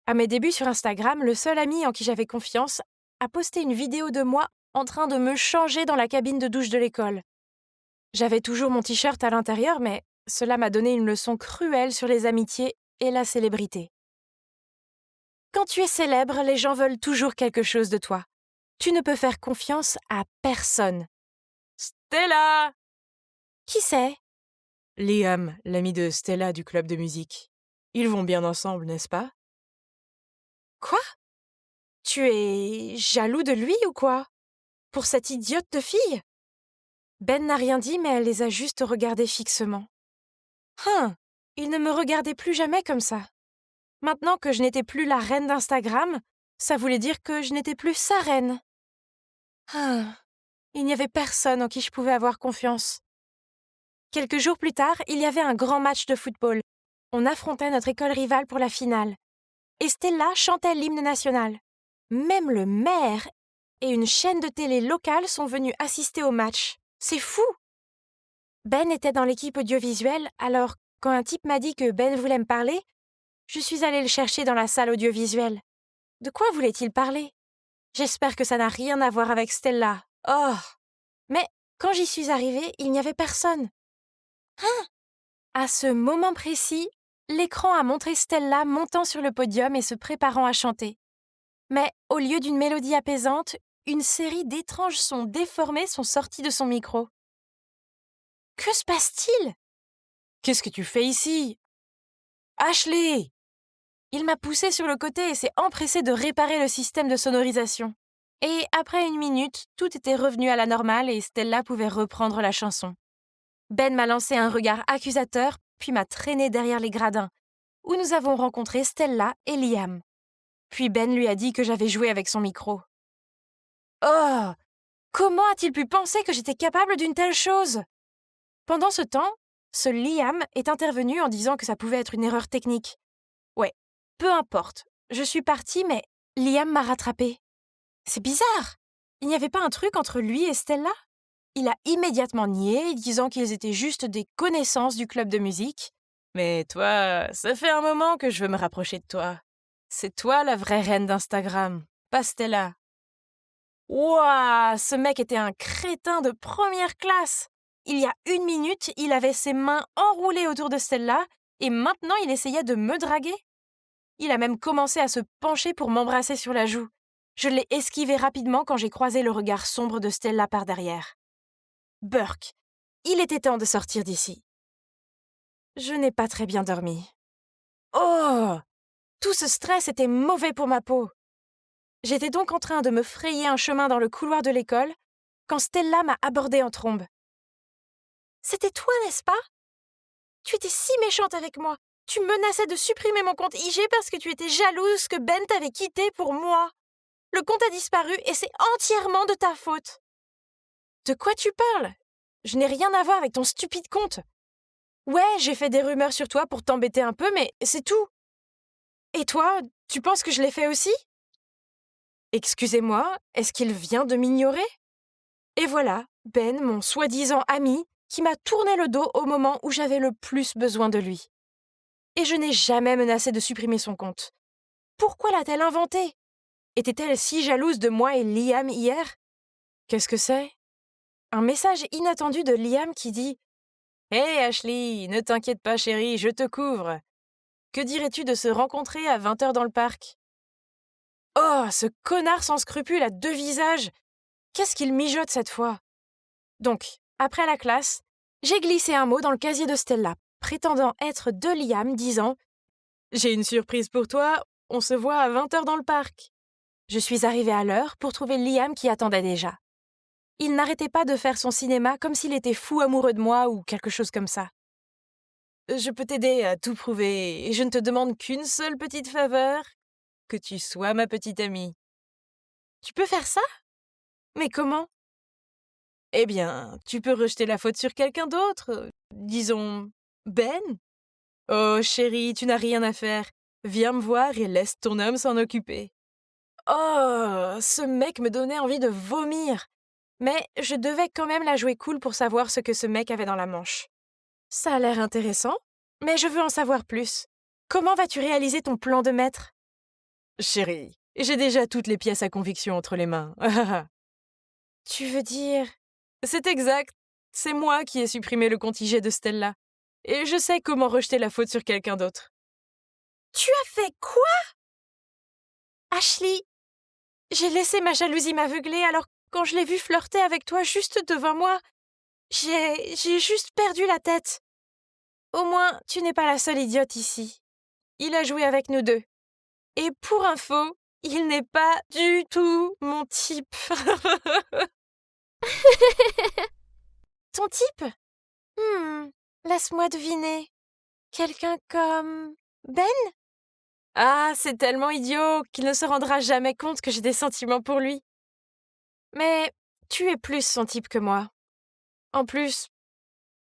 À mes débuts sur Instagram, le seul ami en qui j'avais confiance a posté une vidéo de moi en train de me changer dans la cabine de douche de l'école. J'avais toujours mon t-shirt à l'intérieur, mais cela m'a donné une leçon cruelle sur les amitiés et la célébrité. Quand tu es célèbre, les gens veulent toujours quelque chose de toi. Tu ne peux faire confiance à personne. Stella! Qui c'est? Liam, l'ami de Stella du club de musique. Ils vont bien ensemble, n'est-ce pas? Quoi? Tu es jaloux de lui ou quoi? Pour cette idiote de fille? Ben n'a rien dit, mais elle les a juste regardés fixement. Il ne me regardait plus jamais comme ça. Maintenant que je n'étais plus la reine d'Instagram, ça voulait dire que je n'étais plus sa reine. Il n'y avait personne en qui je pouvais avoir confiance. Quelques jours plus tard, il y avait un grand match de football. On affrontait notre école rivale pour la finale. Et Stella chantait l'hymne national. Même le maire et une chaîne de télé locale sont venus assister au match. C'est fou! Ben était dans l'équipe audiovisuelle, alors quand un type m'a dit que Ben voulait me parler, je suis allée le chercher dans la salle audiovisuelle. De quoi voulait-il parler? J'espère que ça n'a rien à voir avec Stella. Oh! Mais quand j'y suis arrivée, il n'y avait personne. À ce moment précis, l'écran a montré Stella montant sur le podium et se préparant à chanter. Mais au lieu d'une mélodie apaisante, une série d'étranges sons déformés sont sortis de son micro. Que se passe-t-il? Qu'est-ce que tu fais ici? Ashley! Il m'a poussé sur le côté et s'est empressé de réparer le système de sonorisation. Et après une minute, tout était revenu à la normale et Stella pouvait reprendre la chanson. Ben m'a lancé un regard accusateur, puis m'a traîné derrière les gradins, où nous avons rencontré Stella et Liam. Puis Ben lui a dit que j'avais joué avec son micro. Oh! Comment a-t-il pu penser que j'étais capable d'une telle chose? Pendant ce temps, ce Liam est intervenu en disant que ça pouvait être une erreur technique. Ouais, peu importe. Je suis partie, mais Liam m'a rattrapée. C'est bizarre! Il n'y avait pas un truc entre lui et Stella? Il a immédiatement nié, disant qu'ils étaient juste des connaissances du club de musique. Mais toi, ça fait un moment que je veux me rapprocher de toi. C'est toi la vraie reine d'Instagram, pas Stella. Ouah, ce mec était un crétin de première classe! Il y a une minute, il avait ses mains enroulées autour de Stella, et maintenant il essayait de me draguer. Il a même commencé à se pencher pour m'embrasser sur la joue. Je l'ai esquivé rapidement quand j'ai croisé le regard sombre de Stella par derrière. Burke, il était temps de sortir d'ici. Je n'ai pas très bien dormi. Oh! Tout ce stress était mauvais pour ma peau. J'étais donc en train de me frayer un chemin dans le couloir de l'école quand Stella m'a abordée en trombe. C'était toi, n'est-ce pas? Tu étais si méchante avec moi. Tu menaçais de supprimer mon compte IG parce que tu étais jalouse que Ben t'avait quitté pour moi. Le compte a disparu et c'est entièrement de ta faute. De quoi tu parles? Je n'ai rien à voir avec ton stupide compte. Ouais, j'ai fait des rumeurs sur toi pour t'embêter un peu, mais c'est tout. Et toi, tu penses que je l'ai fait aussi? Excusez-moi, est-ce qu'il vient de m'ignorer? Et voilà, Ben, mon soi-disant ami, qui m'a tourné le dos au moment où j'avais le plus besoin de lui. Et je n'ai jamais menacé de supprimer son compte. Pourquoi l'a-t-elle inventé? Était-elle si jalouse de moi et Liam hier? Qu'est-ce que c'est? Un message inattendu de Liam qui dit « Hé Ashley, ne t'inquiète pas chérie, je te couvre. Que dirais-tu de se rencontrer à 20h dans le parc ?» Oh, ce connard sans scrupules à deux visages! Qu'est-ce qu'il mijote cette fois? Donc, après la classe, j'ai glissé un mot dans le casier de Stella, prétendant être de Liam, disant « J'ai une surprise pour toi, on se voit à 20h dans le parc. » Je suis arrivée à l'heure pour trouver Liam qui attendait déjà. Il n'arrêtait pas de faire son cinéma comme s'il était fou amoureux de moi ou quelque chose comme ça. Je peux t'aider à tout prouver et je ne te demande qu'une seule petite faveur, que tu sois ma petite amie. Tu peux faire ça? Mais comment? Eh bien, tu peux rejeter la faute sur quelqu'un d'autre, disons Ben. Oh chérie, tu n'as rien à faire. Viens me voir et laisse ton homme s'en occuper. Oh, ce mec me donnait envie de vomir. Mais je devais quand même la jouer cool pour savoir ce que ce mec avait dans la manche. Ça a l'air intéressant, mais je veux en savoir plus. Comment vas-tu réaliser ton plan de maître? Chérie, j'ai déjà toutes les pièces à conviction entre les mains. Tu veux dire… C'est exact. C'est moi qui ai supprimé le compte IG de Stella. Et je sais comment rejeter la faute sur quelqu'un d'autre. Tu as fait quoi? Ashley, j'ai laissé ma jalousie m'aveugler, alors quand je l'ai vu flirter avec toi juste devant moi, j'ai juste perdu la tête. Au moins, tu n'es pas la seule idiote ici. Il a joué avec nous deux. Et pour info, il n'est pas du tout mon type. Ton type? Laisse-moi deviner. Quelqu'un comme… Ben? Ah, c'est tellement idiot qu'il ne se rendra jamais compte que j'ai des sentiments pour lui. Mais tu es plus son type que moi. En plus,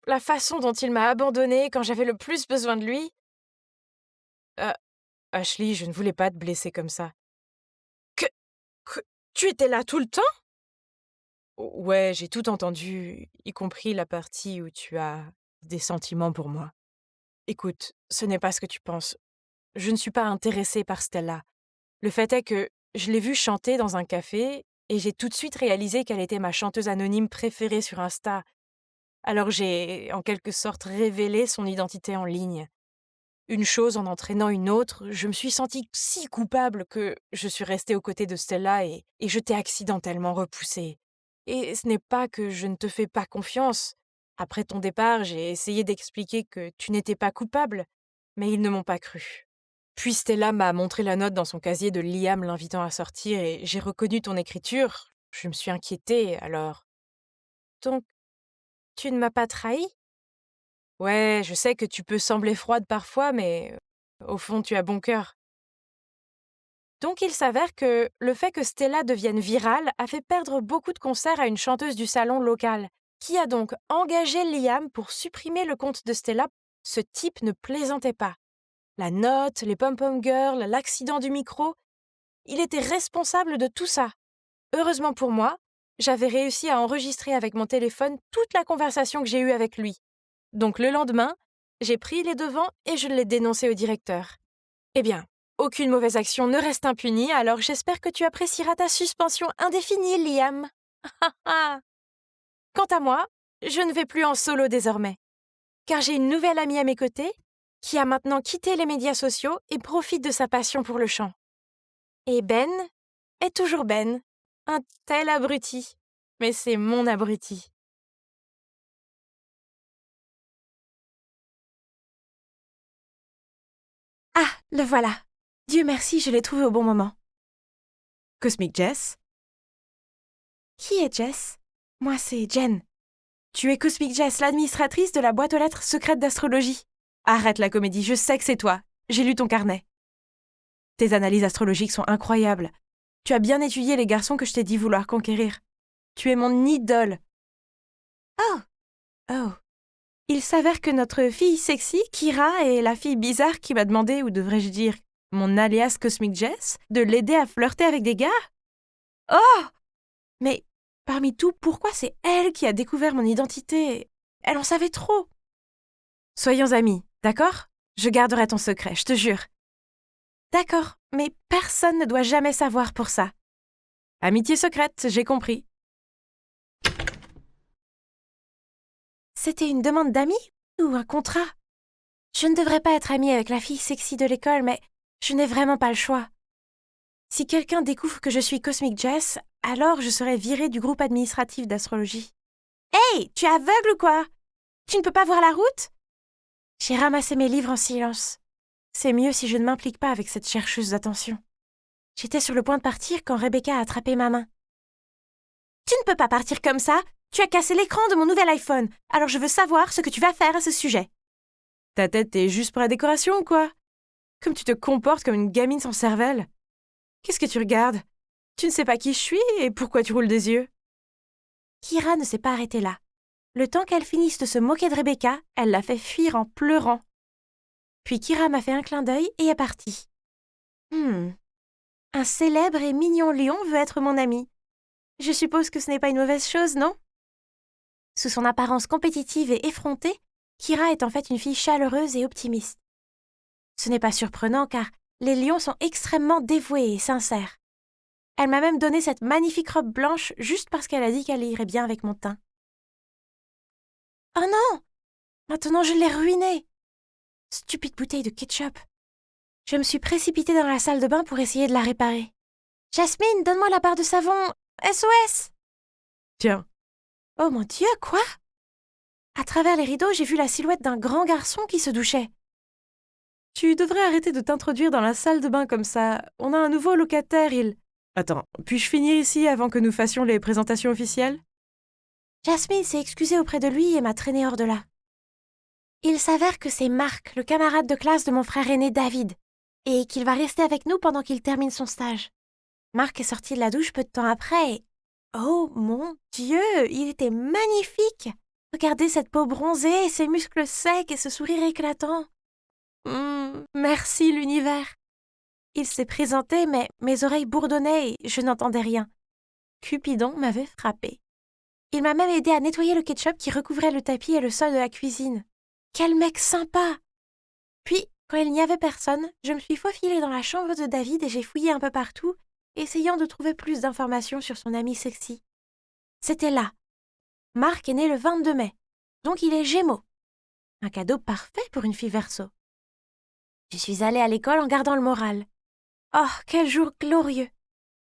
la façon dont il m'a abandonnée quand j'avais le plus besoin de lui… Ashley, je ne voulais pas te blesser comme ça. Que tu étais là tout le temps? Ouais, j'ai tout entendu, y compris la partie où tu as des sentiments pour moi. Écoute, ce n'est pas ce que tu penses. Je ne suis pas intéressée par Stella. Le fait est que je l'ai vue chanter dans un café et j'ai tout de suite réalisé qu'elle était ma chanteuse anonyme préférée sur Insta. Alors j'ai, en quelque sorte, révélé son identité en ligne. Une chose en entraînant une autre, je me suis sentie si coupable que je suis restée aux côtés de Stella et je t'ai accidentellement repoussée. Et ce n'est pas que je ne te fais pas confiance. Après ton départ, j'ai essayé d'expliquer que tu n'étais pas coupable, mais ils ne m'ont pas cru. Puis Stella m'a montré la note dans son casier de Liam l'invitant à sortir et j'ai reconnu ton écriture. Je me suis inquiétée alors. Donc, tu ne m'as pas trahi? Ouais, je sais que tu peux sembler froide parfois, mais au fond, tu as bon cœur. Donc il s'avère que le fait que Stella devienne virale a fait perdre beaucoup de concerts à une chanteuse du salon local, qui a donc engagé Liam pour supprimer le compte de Stella. Ce type ne plaisantait pas. La note, les pom-pom girls, l'accident du micro, il était responsable de tout ça. Heureusement pour moi, j'avais réussi à enregistrer avec mon téléphone toute la conversation que j'ai eue avec lui. Donc le lendemain, j'ai pris les devants et je l'ai dénoncé au directeur. Eh bien, aucune mauvaise action ne reste impunie, alors j'espère que tu apprécieras ta suspension indéfinie, Liam. Quant à moi, je ne vais plus en solo désormais, car j'ai une nouvelle amie à mes côtés qui a maintenant quitté les médias sociaux et profite de sa passion pour le chant. Et Ben est toujours Ben, un tel abruti. Mais c'est mon abruti. Ah, le voilà. Dieu merci, je l'ai trouvé au bon moment. Cosmic Jess? Qui est Jess? Moi, c'est Jen. Tu es Cosmic Jess, l'administratrice de la boîte aux lettres secrète d'astrologie. Arrête la comédie, je sais que c'est toi. J'ai lu ton carnet. Tes analyses astrologiques sont incroyables. Tu as bien étudié les garçons que je t'ai dit vouloir conquérir. Tu es mon idole. Oh. Il s'avère que notre fille sexy, Kira, est la fille bizarre qui m'a demandé, ou devrais-je dire, mon alias Cosmic Jess, de l'aider à flirter avec des gars. Oh! Mais parmi tout, pourquoi c'est elle qui a découvert mon identité? Elle en savait trop. Soyons amis, d'accord? Je garderai ton secret, je te jure. D'accord, mais personne ne doit jamais savoir pour ça. Amitié secrète, j'ai compris. C'était une demande d'amis ou un contrat? Je ne devrais pas être amie avec la fille sexy de l'école, mais je n'ai vraiment pas le choix. Si quelqu'un découvre que je suis Cosmic Jess, alors je serai virée du groupe administratif d'astrologie. Hey, tu es aveugle ou quoi? Tu ne peux pas voir la route? J'ai ramassé mes livres en silence. C'est mieux si je ne m'implique pas avec cette chercheuse d'attention. J'étais sur le point de partir quand Rebecca a attrapé ma main. Tu ne peux pas partir comme ça. Tu as cassé l'écran de mon nouvel iPhone, alors je veux savoir ce que tu vas faire à ce sujet. Ta tête est juste pour la décoration ou quoi? Comme tu te comportes comme une gamine sans cervelle. Qu'est-ce que tu regardes? Tu ne sais pas qui je suis et pourquoi tu roules des yeux? Kira ne s'est pas arrêtée là. Le temps qu'elle finisse de se moquer de Rebecca, elle l'a fait fuir en pleurant. Puis Kira m'a fait un clin d'œil et est partie. Un célèbre et mignon lion veut être mon ami. Je suppose que ce n'est pas une mauvaise chose, non? Sous son apparence compétitive et effrontée, Kira est en fait une fille chaleureuse et optimiste. Ce n'est pas surprenant car Les lions sont extrêmement dévoués et sincères. Elle m'a même donné cette magnifique robe blanche juste parce qu'elle a dit qu'elle irait bien avec mon teint. Oh non! Maintenant je l'ai ruinée! Stupide bouteille de ketchup. Je me suis précipitée dans la salle de bain pour essayer de la réparer. Jasmine, donne-moi la barre de savon! SOS! Tiens. Oh mon Dieu, quoi? À travers les rideaux, j'ai vu la silhouette d'un grand garçon qui se douchait. Tu devrais arrêter de t'introduire dans la salle de bain comme ça. On a un nouveau locataire, Attends, puis-je finir ici avant que nous fassions les présentations officielles? Jasmine s'est excusée auprès de lui et m'a traînée hors de là. Il s'avère que c'est Marc, le camarade de classe de mon frère aîné David, et qu'il va rester avec nous pendant qu'il termine son stage. Marc est sorti de la douche peu de temps après et... Oh mon Dieu, il était magnifique! Regardez cette peau bronzée, ses muscles secs et ce sourire éclatant. Merci l'univers. Il s'est présenté, mais mes oreilles bourdonnaient et je n'entendais rien. Cupidon m'avait frappé. Il m'a même aidé à nettoyer le ketchup qui recouvrait le tapis et le sol de la cuisine. Quel mec sympa! Puis, quand il n'y avait personne, je me suis faufilée dans la chambre de David et j'ai fouillé un peu partout, essayant de trouver plus d'informations sur son ami sexy. C'était là. Marc est né le 22 mai, donc il est Gémeaux. Un cadeau parfait pour une fille Verseau. Je suis allée à l'école en gardant le moral. Oh, quel jour glorieux!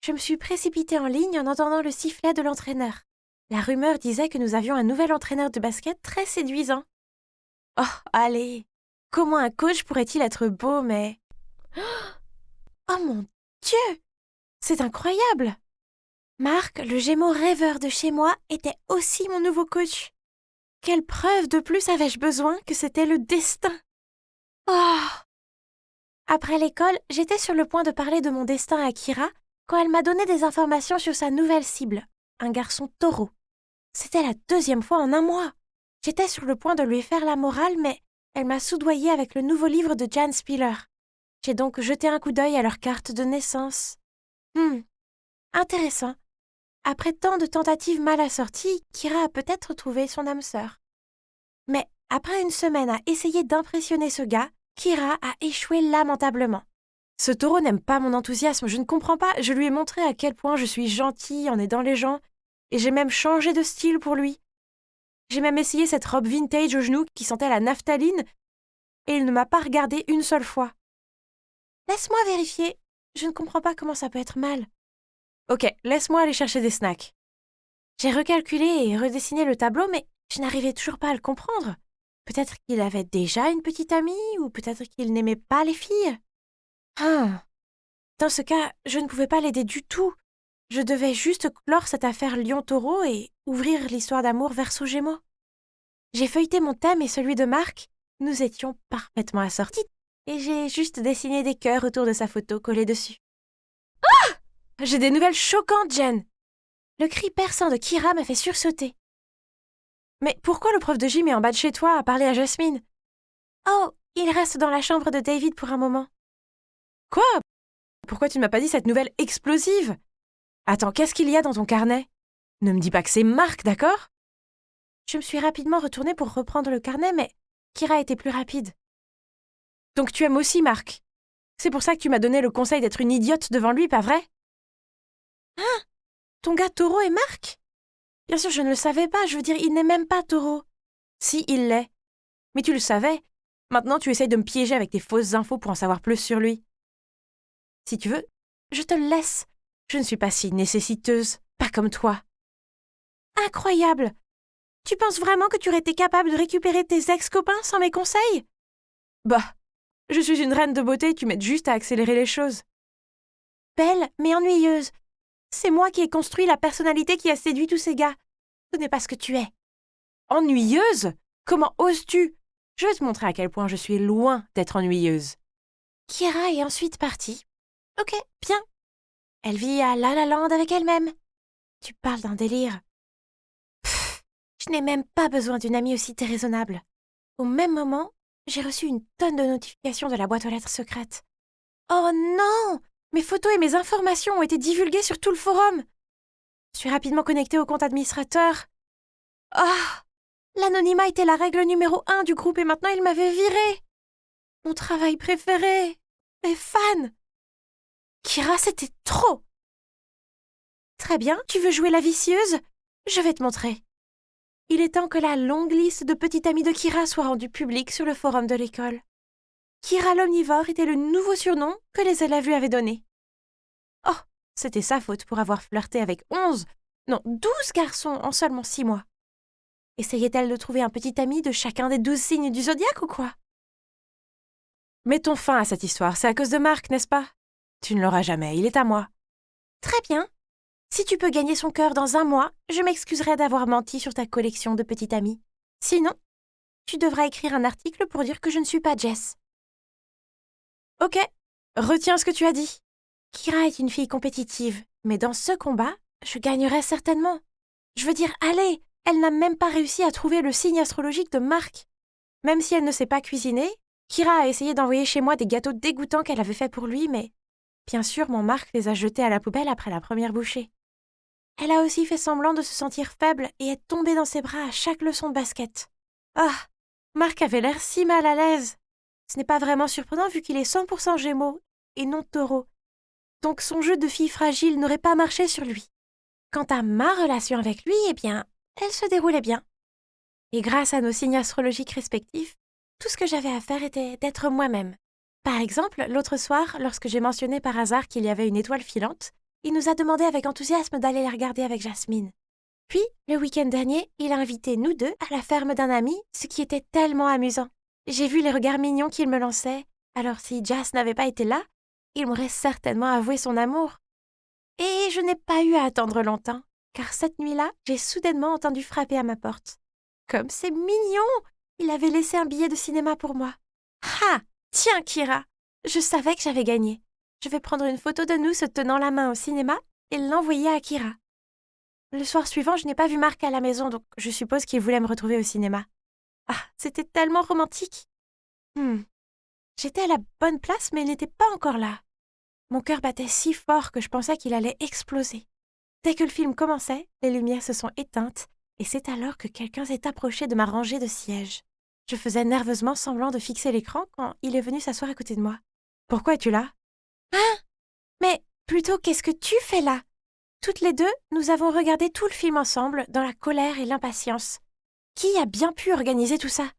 Je me suis précipitée en ligne en entendant le sifflet de l'entraîneur. La rumeur disait que nous avions un nouvel entraîneur de basket très séduisant. Oh, allez! Comment un coach pourrait-il être beau, mais... Oh mon Dieu! C'est incroyable! Marc, le Gémeaux rêveur de chez moi, était aussi mon nouveau coach. Quelle preuve de plus avais-je besoin que c'était le destin? Oh! Après l'école, j'étais sur le point de parler de mon destin à Kira quand elle m'a donné des informations sur sa nouvelle cible, un garçon taureau. C'était la 2e fois en un mois. J'étais sur le point de lui faire la morale, mais elle m'a soudoyée avec le nouveau livre de Jan Spiller. J'ai donc jeté un coup d'œil à leur carte de naissance. Intéressant. Après tant de tentatives mal assorties, Kira a peut-être trouvé son âme sœur. Mais après une semaine à essayer d'impressionner ce gars, Kira a échoué lamentablement. Ce taureau n'aime pas mon enthousiasme, je ne comprends pas. Je lui ai montré à quel point je suis gentille en aidant les gens, et j'ai même changé de style pour lui. J'ai même essayé cette robe vintage aux genoux qui sentait la naphtaline, et il ne m'a pas regardée une seule fois. Laisse-moi vérifier, je ne comprends pas comment ça peut être mal. Ok, laisse-moi aller chercher des snacks. J'ai recalculé et redessiné le tableau, mais je n'arrivais toujours pas à le comprendre. Peut-être qu'il avait déjà une petite amie, ou peut-être qu'il n'aimait pas les filles. Dans ce cas, je ne pouvais pas l'aider du tout. Je devais juste clore cette affaire Lion-Taureau et ouvrir l'histoire d'amour Verseau-Gémeaux. J'ai feuilleté mon thème et celui de Marc. Nous étions parfaitement assortis, et j'ai juste dessiné des cœurs autour de sa photo collée dessus. Ah! J'ai des nouvelles choquantes, Jen! Le cri perçant de Kira m'a fait sursauter. Mais pourquoi le prof de gym est en bas de chez toi à parler à Jasmine? Oh, il reste dans la chambre de David pour un moment. Quoi? Pourquoi tu ne m'as pas dit cette nouvelle explosive? Attends, qu'est-ce qu'il y a dans ton carnet? Ne me dis pas que c'est Marc, d'accord? Je me suis rapidement retournée pour reprendre le carnet, mais Kira était plus rapide. Donc tu aimes aussi Marc? C'est pour ça que tu m'as donné le conseil d'être une idiote devant lui, pas vrai? Hein? Ton gars taureau est Marc? Bien sûr, je ne le savais pas, je veux dire, il n'est même pas taureau. Si, il l'est. Mais tu le savais. Maintenant, tu essayes de me piéger avec tes fausses infos pour en savoir plus sur lui. Si tu veux, je te le laisse. Je ne suis pas si nécessiteuse, pas comme toi. Incroyable! Tu penses vraiment que tu aurais été capable de récupérer tes ex-copains sans mes conseils? Bah, je suis une reine de beauté, tu m'aides juste à accélérer les choses. Belle, mais ennuyeuse. C'est moi qui ai construit la personnalité qui a séduit tous ces gars. Ce n'est pas ce que tu es. Ennuyeuse? Comment oses-tu? Je vais te montrer à quel point je suis loin d'être ennuyeuse. Kira est ensuite partie. Ok, bien. Elle vit à La La Land avec elle-même. Tu parles d'un délire. Je n'ai même pas besoin d'une amie aussi déraisonnable. Au même moment, j'ai reçu une tonne de notifications de la boîte aux lettres secrète. Oh non! Mes photos et mes informations ont été divulguées sur tout le forum. Je suis rapidement connectée au compte administrateur. Ah! L'anonymat était la règle numéro 1 du groupe et maintenant il m'avait virée. Mon travail préféré. mes fans. Kira, c'était trop. Très bien, tu veux jouer la vicieuse? Je vais te montrer. Il est temps que la longue liste de petits amis de Kira soit rendue publique sur le forum de l'école. Kira l'omnivore était le nouveau surnom que les élèves lui avaient donné. Oh, c'était sa faute pour avoir flirté avec 12 garçons en seulement 6 mois. Essayait-elle de trouver un petit ami de chacun des 12 signes du zodiaque ou quoi? Mettons fin à cette histoire, c'est à cause de Marc, n'est-ce pas? Tu ne l'auras jamais, il est à moi. Très bien. Si tu peux gagner son cœur dans 1 mois, je m'excuserai d'avoir menti sur ta collection de petits amis. Sinon, tu devras écrire un article pour dire que je ne suis pas Jess. Ok, retiens ce que tu as dit. Kira est une fille compétitive, mais dans ce combat, je gagnerai certainement. Je veux dire, allez, elle n'a même pas réussi à trouver le signe astrologique de Marc. Même si elle ne sait pas cuisiner, Kira a essayé d'envoyer chez moi des gâteaux dégoûtants qu'elle avait faits pour lui, mais bien sûr, mon Marc les a jetés à la poubelle après la première bouchée. Elle a aussi fait semblant de se sentir faible et est tombée dans ses bras à chaque leçon de basket. Ah, Marc avait l'air si mal à l'aise. Ce n'est pas vraiment surprenant vu qu'il est 100% Gémeaux et non Taureau. Donc son jeu de fille fragile n'aurait pas marché sur lui. Quant à ma relation avec lui, eh bien, elle se déroulait bien. Et grâce à nos signes astrologiques respectifs, tout ce que j'avais à faire était d'être moi-même. Par exemple, l'autre soir, lorsque j'ai mentionné par hasard qu'il y avait une étoile filante, il nous a demandé avec enthousiasme d'aller la regarder avec Jasmine. Puis, le week-end dernier, il a invité nous 2 à la ferme d'un ami, ce qui était tellement amusant. J'ai vu les regards mignons qu'il me lançait, alors si Jas n'avait pas été là, il m'aurait certainement avoué son amour. Et je n'ai pas eu à attendre longtemps, car cette nuit-là, j'ai soudainement entendu frapper à ma porte. Comme c'est mignon! Il avait laissé un billet de cinéma pour moi. Ah! Tiens, Kira! Je savais que j'avais gagné. Je vais prendre une photo de nous se tenant la main au cinéma et l'envoyer à Kira. Le soir suivant, je n'ai pas vu Marc à la maison, donc je suppose qu'il voulait me retrouver au cinéma. Ah, c'était tellement romantique. J'étais à la bonne place, mais il n'était pas encore là. Mon cœur battait si fort que je pensais qu'il allait exploser. Dès que le film commençait, les lumières se sont éteintes, et c'est alors que quelqu'un s'est approché de ma rangée de sièges. Je faisais nerveusement semblant de fixer l'écran quand il est venu s'asseoir à côté de moi. « Pourquoi es-tu là ?»« Hein? Mais plutôt, qu'est-ce que tu fais là ?» Toutes les 2, nous avons regardé tout le film ensemble, dans la colère et l'impatience. Qui a bien pu organiser tout ça?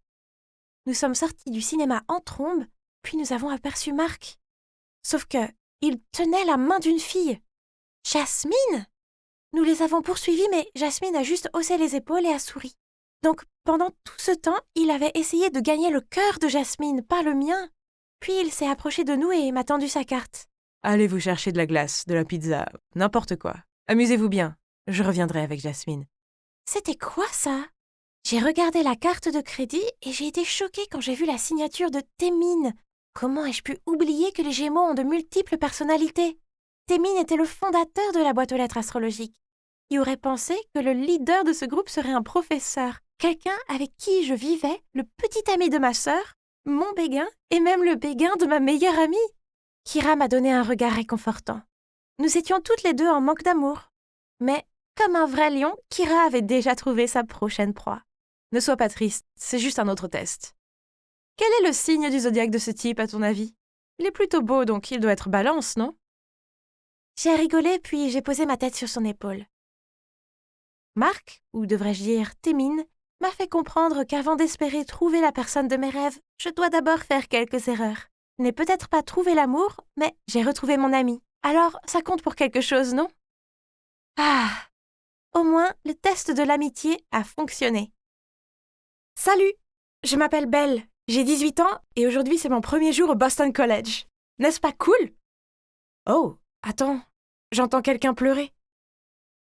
Nous sommes sortis du cinéma en trombe, puis nous avons aperçu Marc. Sauf que, il tenait la main d'une fille. Jasmine? Nous les avons poursuivis, mais Jasmine a juste haussé les épaules et a souri. Donc, pendant tout ce temps, il avait essayé de gagner le cœur de Jasmine, pas le mien. Puis il s'est approché de nous et m'a tendu sa carte. Allez vous chercher de la glace, de la pizza, n'importe quoi. Amusez-vous bien. Je reviendrai avec Jasmine. C'était quoi ça? J'ai regardé la carte de crédit et j'ai été choquée quand j'ai vu la signature de Témine. Comment ai-je pu oublier que les Gémeaux ont de multiples personnalités? Témine était le fondateur de la boîte aux lettres astrologique. Qui aurait pensé que le leader de ce groupe serait un professeur, quelqu'un avec qui je vivais, le petit ami de ma sœur, mon béguin et même le béguin de ma meilleure amie? Kira m'a donné un regard réconfortant. Nous étions toutes les 2 en manque d'amour. Mais, comme un vrai lion, Kira avait déjà trouvé sa prochaine proie. Ne sois pas triste, c'est juste un autre test. Quel est le signe du zodiaque de ce type, à ton avis? Il est plutôt beau, donc il doit être Balance, non? J'ai rigolé, puis j'ai posé ma tête sur son épaule. Marc, ou devrais-je dire Témine, m'a fait comprendre qu'avant d'espérer trouver la personne de mes rêves, je dois d'abord faire quelques erreurs. Je n'ai peut-être pas trouvé l'amour, mais j'ai retrouvé mon ami. Alors, ça compte pour quelque chose, non? Ah! Au moins, le test de l'amitié a fonctionné. Salut! Je m'appelle Belle, j'ai 18 ans et aujourd'hui c'est mon premier jour au Boston College. N'est-ce pas cool? Oh, attends, j'entends quelqu'un pleurer.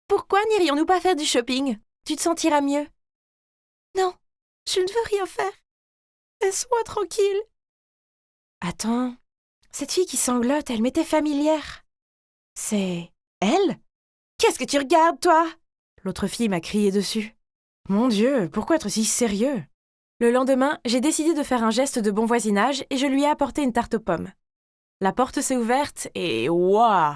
Pourquoi n'irions-nous pas faire du shopping? Tu te sentiras mieux. Non, je ne veux rien faire. Laisse-moi tranquille. Attends, cette fille qui sanglote, elle m'était familière. C'est elle? Qu'est-ce que tu regardes, toi? L'autre fille m'a crié dessus. Mon Dieu, pourquoi être si sérieux? Le lendemain, j'ai décidé de faire un geste de bon voisinage et je lui ai apporté une tarte aux pommes. La porte s'est ouverte et waouh!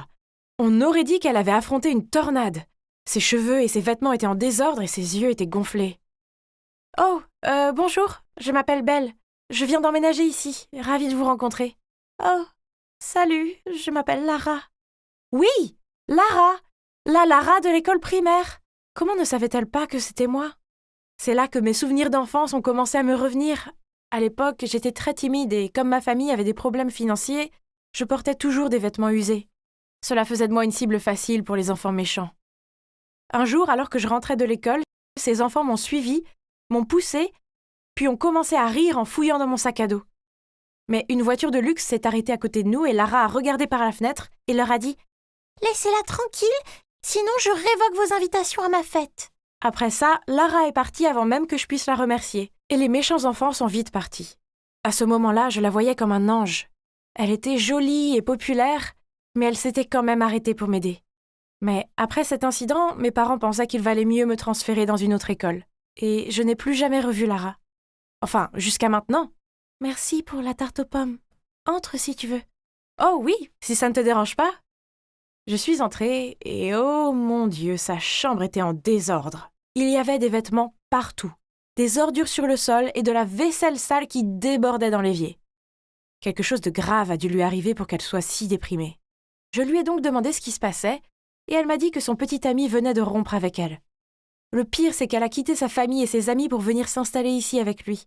On aurait dit qu'elle avait affronté une tornade. Ses cheveux et ses vêtements étaient en désordre et ses yeux étaient gonflés. « Oh, bonjour, je m'appelle Belle. Je viens d'emménager ici. Ravie de vous rencontrer. »« Oh, Salut, je m'appelle Lara. Oui, Lara! La Lara de l'école primaire. Comment ne savait-elle pas que c'était moi? C'est là que mes souvenirs d'enfance ont commencé à me revenir. À l'époque, j'étais très timide et comme ma famille avait des problèmes financiers, je portais toujours des vêtements usés. Cela faisait de moi une cible facile pour les enfants méchants. Un jour, alors que je rentrais de l'école, ces enfants m'ont suivi, m'ont poussé, puis ont commencé à rire en fouillant dans mon sac à dos. Mais une voiture de luxe s'est arrêtée à côté de nous et Lara a regardé par la fenêtre et leur a dit « Laissez-la tranquille, sinon je révoque vos invitations à ma fête. » Après ça, Lara est partie avant même que je puisse la remercier, et les méchants enfants sont vite partis. À ce moment-là, je la voyais comme un ange. Elle était jolie et populaire, mais elle s'était quand même arrêtée pour m'aider. Mais après cet incident, mes parents pensaient qu'il valait mieux me transférer dans une autre école. Et je n'ai plus jamais revu Lara. Enfin, jusqu'à maintenant. Merci pour la tarte aux pommes. Entre si tu veux. Oh oui, si ça ne te dérange pas. Je suis entrée et oh mon Dieu, sa chambre était en désordre. Il y avait des vêtements partout, des ordures sur le sol et de la vaisselle sale qui débordait dans l'évier. Quelque chose de grave a dû lui arriver pour qu'elle soit si déprimée. Je lui ai donc demandé ce qui se passait et elle m'a dit que son petit ami venait de rompre avec elle. Le pire, c'est qu'elle a quitté sa famille et ses amis pour venir s'installer ici avec lui,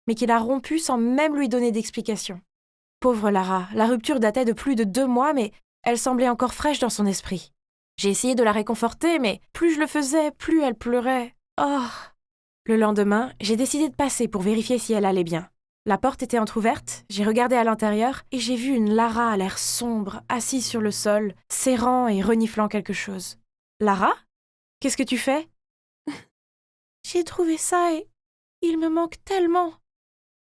mais qu'il a rompu sans même lui donner d'explication. Pauvre Lara, la rupture datait de plus de 2 mois, mais elle semblait encore fraîche dans son esprit. J'ai essayé de la réconforter, mais plus je le faisais, plus elle pleurait. Oh! Le lendemain, j'ai décidé de passer pour vérifier si elle allait bien. La porte était entr'ouverte, j'ai regardé à l'intérieur et j'ai vu une Lara à l'air sombre, assise sur le sol, serrant et reniflant quelque chose. « Lara? Qu'est-ce que tu fais ?»« J'ai trouvé ça et il me manque tellement. »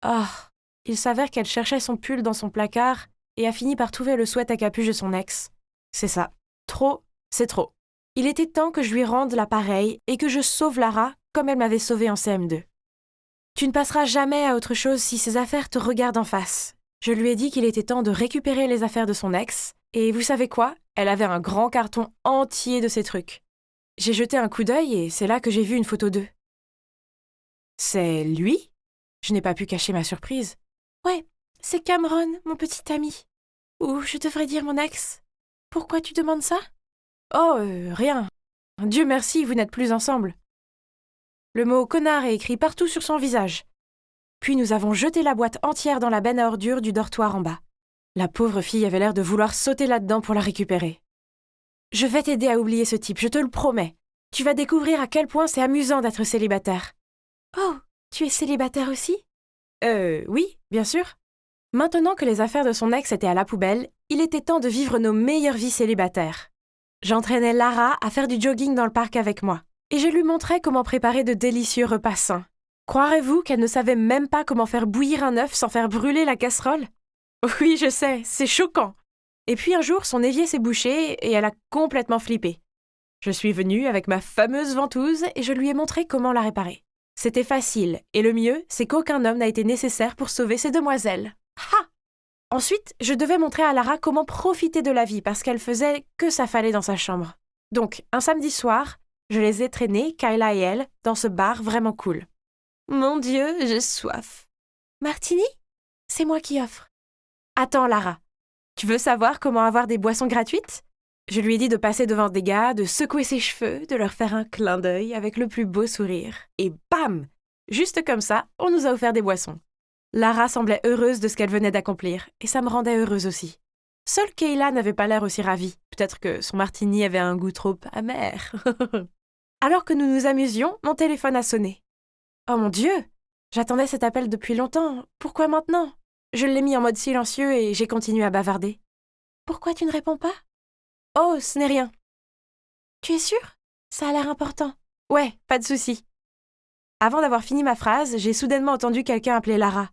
Ah! Il s'avère qu'elle cherchait son pull dans son placard et a fini par trouver le sweat à capuche de son ex. C'est ça. Trop, c'est trop. Il était temps que je lui rende l'appareil et que je sauve Lara comme elle m'avait sauvée en CM2. Tu ne passeras jamais à autre chose si ses affaires te regardent en face. Je lui ai dit qu'il était temps de récupérer les affaires de son ex, et vous savez quoi? Elle avait un grand carton entier de ses trucs. J'ai jeté un coup d'œil et c'est là que j'ai vu une photo d'eux. C'est lui? Je n'ai pas pu cacher ma surprise. Ouais, c'est Cameron, mon petit ami. Ou je devrais dire mon ex. Pourquoi tu demandes ça? Oh, rien. Dieu merci, vous n'êtes plus ensemble. Le mot connard est écrit partout sur son visage. Puis nous avons jeté la boîte entière dans la benne à ordures du dortoir en bas. La pauvre fille avait l'air de vouloir sauter là-dedans pour la récupérer. Je vais t'aider à oublier ce type, je te le promets. Tu vas découvrir à quel point c'est amusant d'être célibataire. Oh, tu es célibataire aussi? Oui, bien sûr. Maintenant que les affaires de son ex étaient à la poubelle, il était temps de vivre nos meilleures vies célibataires. J'entraînais Lara à faire du jogging dans le parc avec moi. Et je lui montrais comment préparer de délicieux repas sains. Croirez-vous qu'elle ne savait même pas comment faire bouillir un œuf sans faire brûler la casserole? Oui, je sais, c'est choquant. Et puis un jour, son évier s'est bouché et elle a complètement flippé. Je suis venue avec ma fameuse ventouse et je lui ai montré comment la réparer. C'était facile, et le mieux, c'est qu'aucun homme n'a été nécessaire pour sauver ces demoiselles. Ha! Ensuite, je devais montrer à Lara comment profiter de la vie parce qu'elle faisait que ça fallait dans sa chambre. Donc, un samedi soir, je les ai traînés, Kayla et elle, dans ce bar vraiment cool. Mon Dieu, j'ai soif. Martini? C'est moi qui offre. Attends, Lara. Tu veux savoir comment avoir des boissons gratuites? Je lui ai dit de passer devant des gars, de secouer ses cheveux, de leur faire un clin d'œil avec le plus beau sourire. Et bam! Juste comme ça, on nous a offert des boissons. Lara semblait heureuse de ce qu'elle venait d'accomplir, et ça me rendait heureuse aussi. Seule Kayla n'avait pas l'air aussi ravie. Peut-être que son martini avait un goût trop amer. Alors que nous nous amusions, mon téléphone a sonné. Oh mon Dieu! J'attendais cet appel depuis longtemps. Pourquoi maintenant? Je l'ai mis en mode silencieux et j'ai continué à bavarder. Pourquoi tu ne réponds pas? Oh, ce n'est rien. Tu es sûre? Ça a l'air important. Ouais, pas de souci. Avant d'avoir fini ma phrase, j'ai soudainement entendu quelqu'un appeler Lara.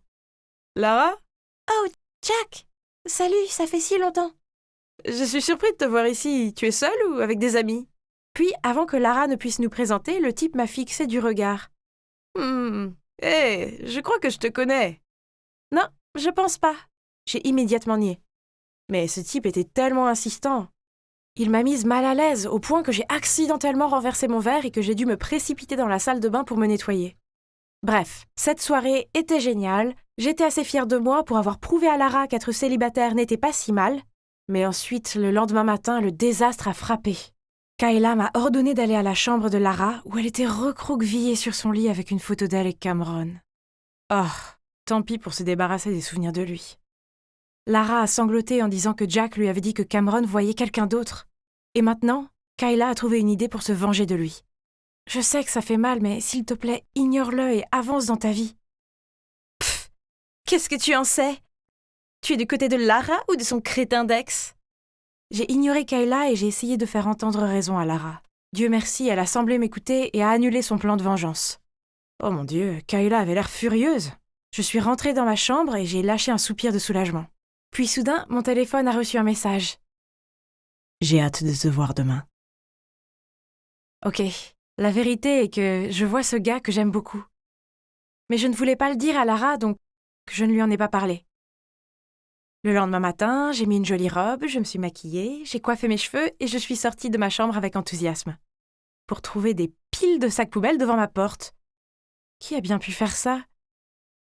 Lara? Oh, Jack! Salut, ça fait si longtemps. Je suis surpris de te voir ici. Tu es seule ou avec des amis? Puis, avant que Lara ne puisse nous présenter, le type m'a fixé du regard. Je crois que je te connais. Non, je pense pas. J'ai immédiatement nié. Mais ce type était tellement insistant. Il m'a mise mal à l'aise, au point que j'ai accidentellement renversé mon verre et que j'ai dû me précipiter dans la salle de bain pour me nettoyer. Bref, cette soirée était géniale, J'étais assez fière de moi pour avoir prouvé à Lara qu'être célibataire n'était pas si mal, mais ensuite, le lendemain matin, le désastre a frappé. Kayla m'a ordonné d'aller à la chambre de Lara où elle était recroquevillée sur son lit avec une photo d'elle et Cameron. Oh, tant pis pour se débarrasser des souvenirs de lui. Lara a sangloté en disant que Jack lui avait dit que Cameron voyait quelqu'un d'autre. Et maintenant, Kayla a trouvé une idée pour se venger de lui. Je sais que ça fait mal, mais s'il te plaît, ignore-le et avance dans ta vie. Pfff, qu'est-ce que tu en sais? Tu es du côté de Lara ou de son crétin d'ex? J'ai ignoré Kayla et j'ai essayé de faire entendre raison à Lara. Dieu merci, elle a semblé m'écouter et a annulé son plan de vengeance. Oh mon Dieu, Kayla avait l'air furieuse. Je suis rentrée dans ma chambre et j'ai lâché un soupir de soulagement. Puis soudain, mon téléphone a reçu un message. J'ai hâte de te voir demain. Ok, la vérité est que je vois ce gars que j'aime beaucoup. Mais je ne voulais pas le dire à Lara, donc je ne lui en ai pas parlé. Le lendemain matin, j'ai mis une jolie robe, je me suis maquillée, j'ai coiffé mes cheveux et je suis sortie de ma chambre avec enthousiasme. Pour trouver des piles de sacs poubelles devant ma porte. Qui a bien pu faire ça?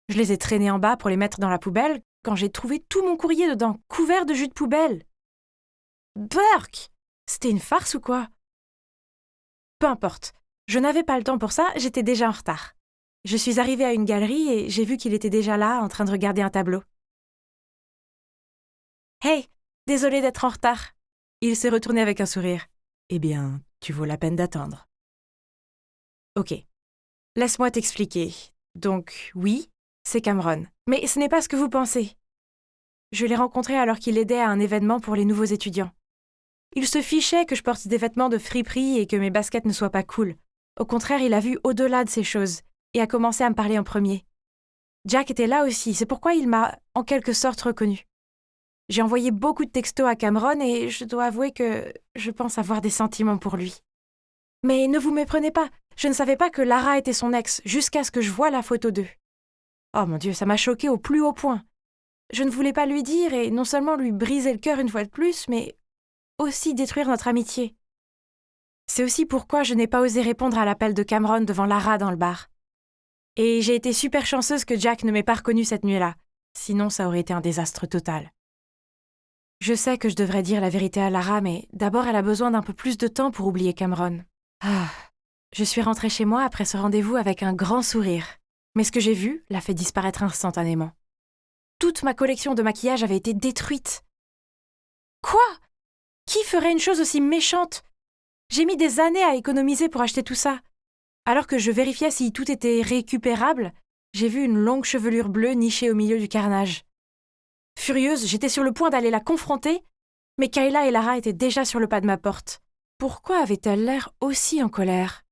Je les ai traînés en bas pour les mettre dans la poubelle quand j'ai trouvé tout mon courrier dedans, couvert de jus de poubelle. Burk! C'était une farce ou quoi? Peu importe. Je n'avais pas le temps pour ça, j'étais déjà en retard. Je suis arrivée à une galerie et j'ai vu qu'il était déjà là, en train de regarder un tableau. Hey, désolé d'être en retard. Il s'est retourné avec un sourire. Eh bien, tu vaux la peine d'attendre. Ok. Laisse-moi t'expliquer. Donc, oui, c'est Cameron. Mais ce n'est pas ce que vous pensez. Je l'ai rencontré alors qu'il aidait à un événement pour les nouveaux étudiants. Il se fichait que je porte des vêtements de friperie et que mes baskets ne soient pas cool. Au contraire, il a vu au-delà de ces choses et a commencé à me parler en premier. Jack était là aussi, c'est pourquoi il m'a en quelque sorte reconnue. J'ai envoyé beaucoup de textos à Cameron et je dois avouer que je pense avoir des sentiments pour lui. Mais ne vous méprenez pas, je ne savais pas que Lara était son ex jusqu'à ce que je voie la photo d'eux. Oh mon Dieu, ça m'a choquée au plus haut point. Je ne voulais pas lui dire et non seulement lui briser le cœur une fois de plus, mais aussi détruire notre amitié. C'est aussi pourquoi je n'ai pas osé répondre à l'appel de Cameron devant Lara dans le bar. Et j'ai été super chanceuse que Jack ne m'ait pas reconnue cette nuit-là, sinon ça aurait été un désastre total. Je sais que je devrais dire la vérité à Lara, mais d'abord elle a besoin d'un peu plus de temps pour oublier Cameron. Je suis rentrée chez moi après ce rendez-vous avec un grand sourire, mais ce que j'ai vu l'a fait disparaître instantanément. Toute ma collection de maquillage avait été détruite. Quoi? Qui ferait une chose aussi méchante? J'ai mis des années à économiser pour acheter tout ça. Alors que je vérifiais si tout était récupérable, j'ai vu une longue chevelure bleue nichée au milieu du carnage. Furieuse, j'étais sur le point d'aller la confronter, mais Kayla et Lara étaient déjà sur le pas de ma porte. Pourquoi avait-elle l'air aussi en colère?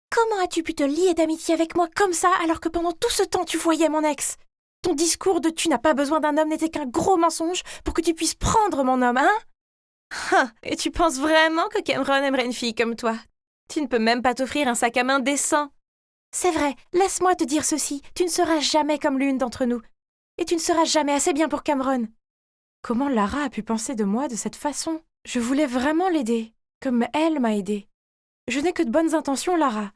Comment as-tu pu te lier d'amitié avec moi comme ça alors que pendant tout ce temps tu voyais mon ex? Ton discours de « tu n'as pas besoin d'un homme » n'était qu'un gros mensonge pour que tu puisses prendre mon homme, hein? Et tu penses vraiment que Cameron aimerait une fille comme toi? Tu ne peux même pas t'offrir un sac à main décent. C'est vrai, laisse-moi te dire ceci, tu ne seras jamais comme l'une d'entre nous. Et tu ne seras jamais assez bien pour Cameron. Comment Lara a pu penser de moi de cette façon? Je voulais vraiment l'aider, comme elle m'a aidée. Je n'ai que de bonnes intentions, Lara.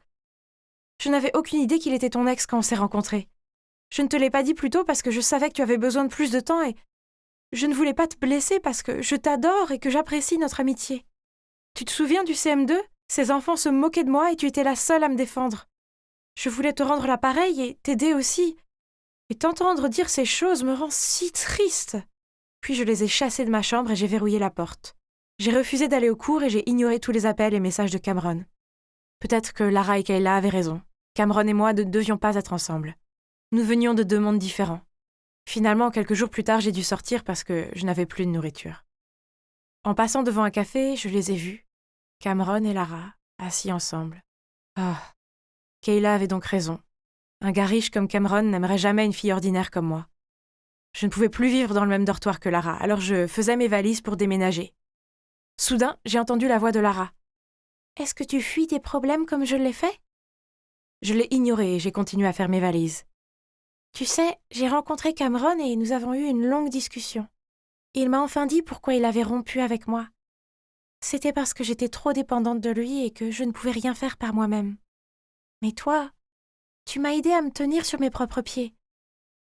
Je n'avais aucune idée qu'il était ton ex quand on s'est rencontrés. Je ne te l'ai pas dit plus tôt parce que je savais que tu avais besoin de plus de temps et je ne voulais pas te blesser parce que je t'adore et que j'apprécie notre amitié. Tu te souviens du CM2? Ces enfants se moquaient de moi et tu étais la seule à me défendre. Je voulais te rendre l'appareil et t'aider aussi. Et t'entendre dire ces choses me rend si triste. Puis je les ai chassés de ma chambre et j'ai verrouillé la porte. J'ai refusé d'aller au cours et j'ai ignoré tous les appels et messages de Cameron. Peut-être que Lara et Kayla avaient raison. Cameron et moi ne devions pas être ensemble. Nous venions de deux mondes différents. Finalement, quelques jours plus tard, j'ai dû sortir parce que je n'avais plus de nourriture. En passant devant un café, je les ai vus, Cameron et Lara, assis ensemble. Kayla avait donc raison. Un gars riche comme Cameron n'aimerait jamais une fille ordinaire comme moi. Je ne pouvais plus vivre dans le même dortoir que Lara, alors je faisais mes valises pour déménager. Soudain, j'ai entendu la voix de Lara. « Est-ce que tu fuis tes problèmes comme je l'ai fait ?» Je l'ai ignoré et j'ai continué à faire mes valises. Tu sais, j'ai rencontré Cameron et nous avons eu une longue discussion. Il m'a enfin dit pourquoi il avait rompu avec moi. C'était parce que j'étais trop dépendante de lui et que je ne pouvais rien faire par moi-même. Mais toi, tu m'as aidé à me tenir sur mes propres pieds.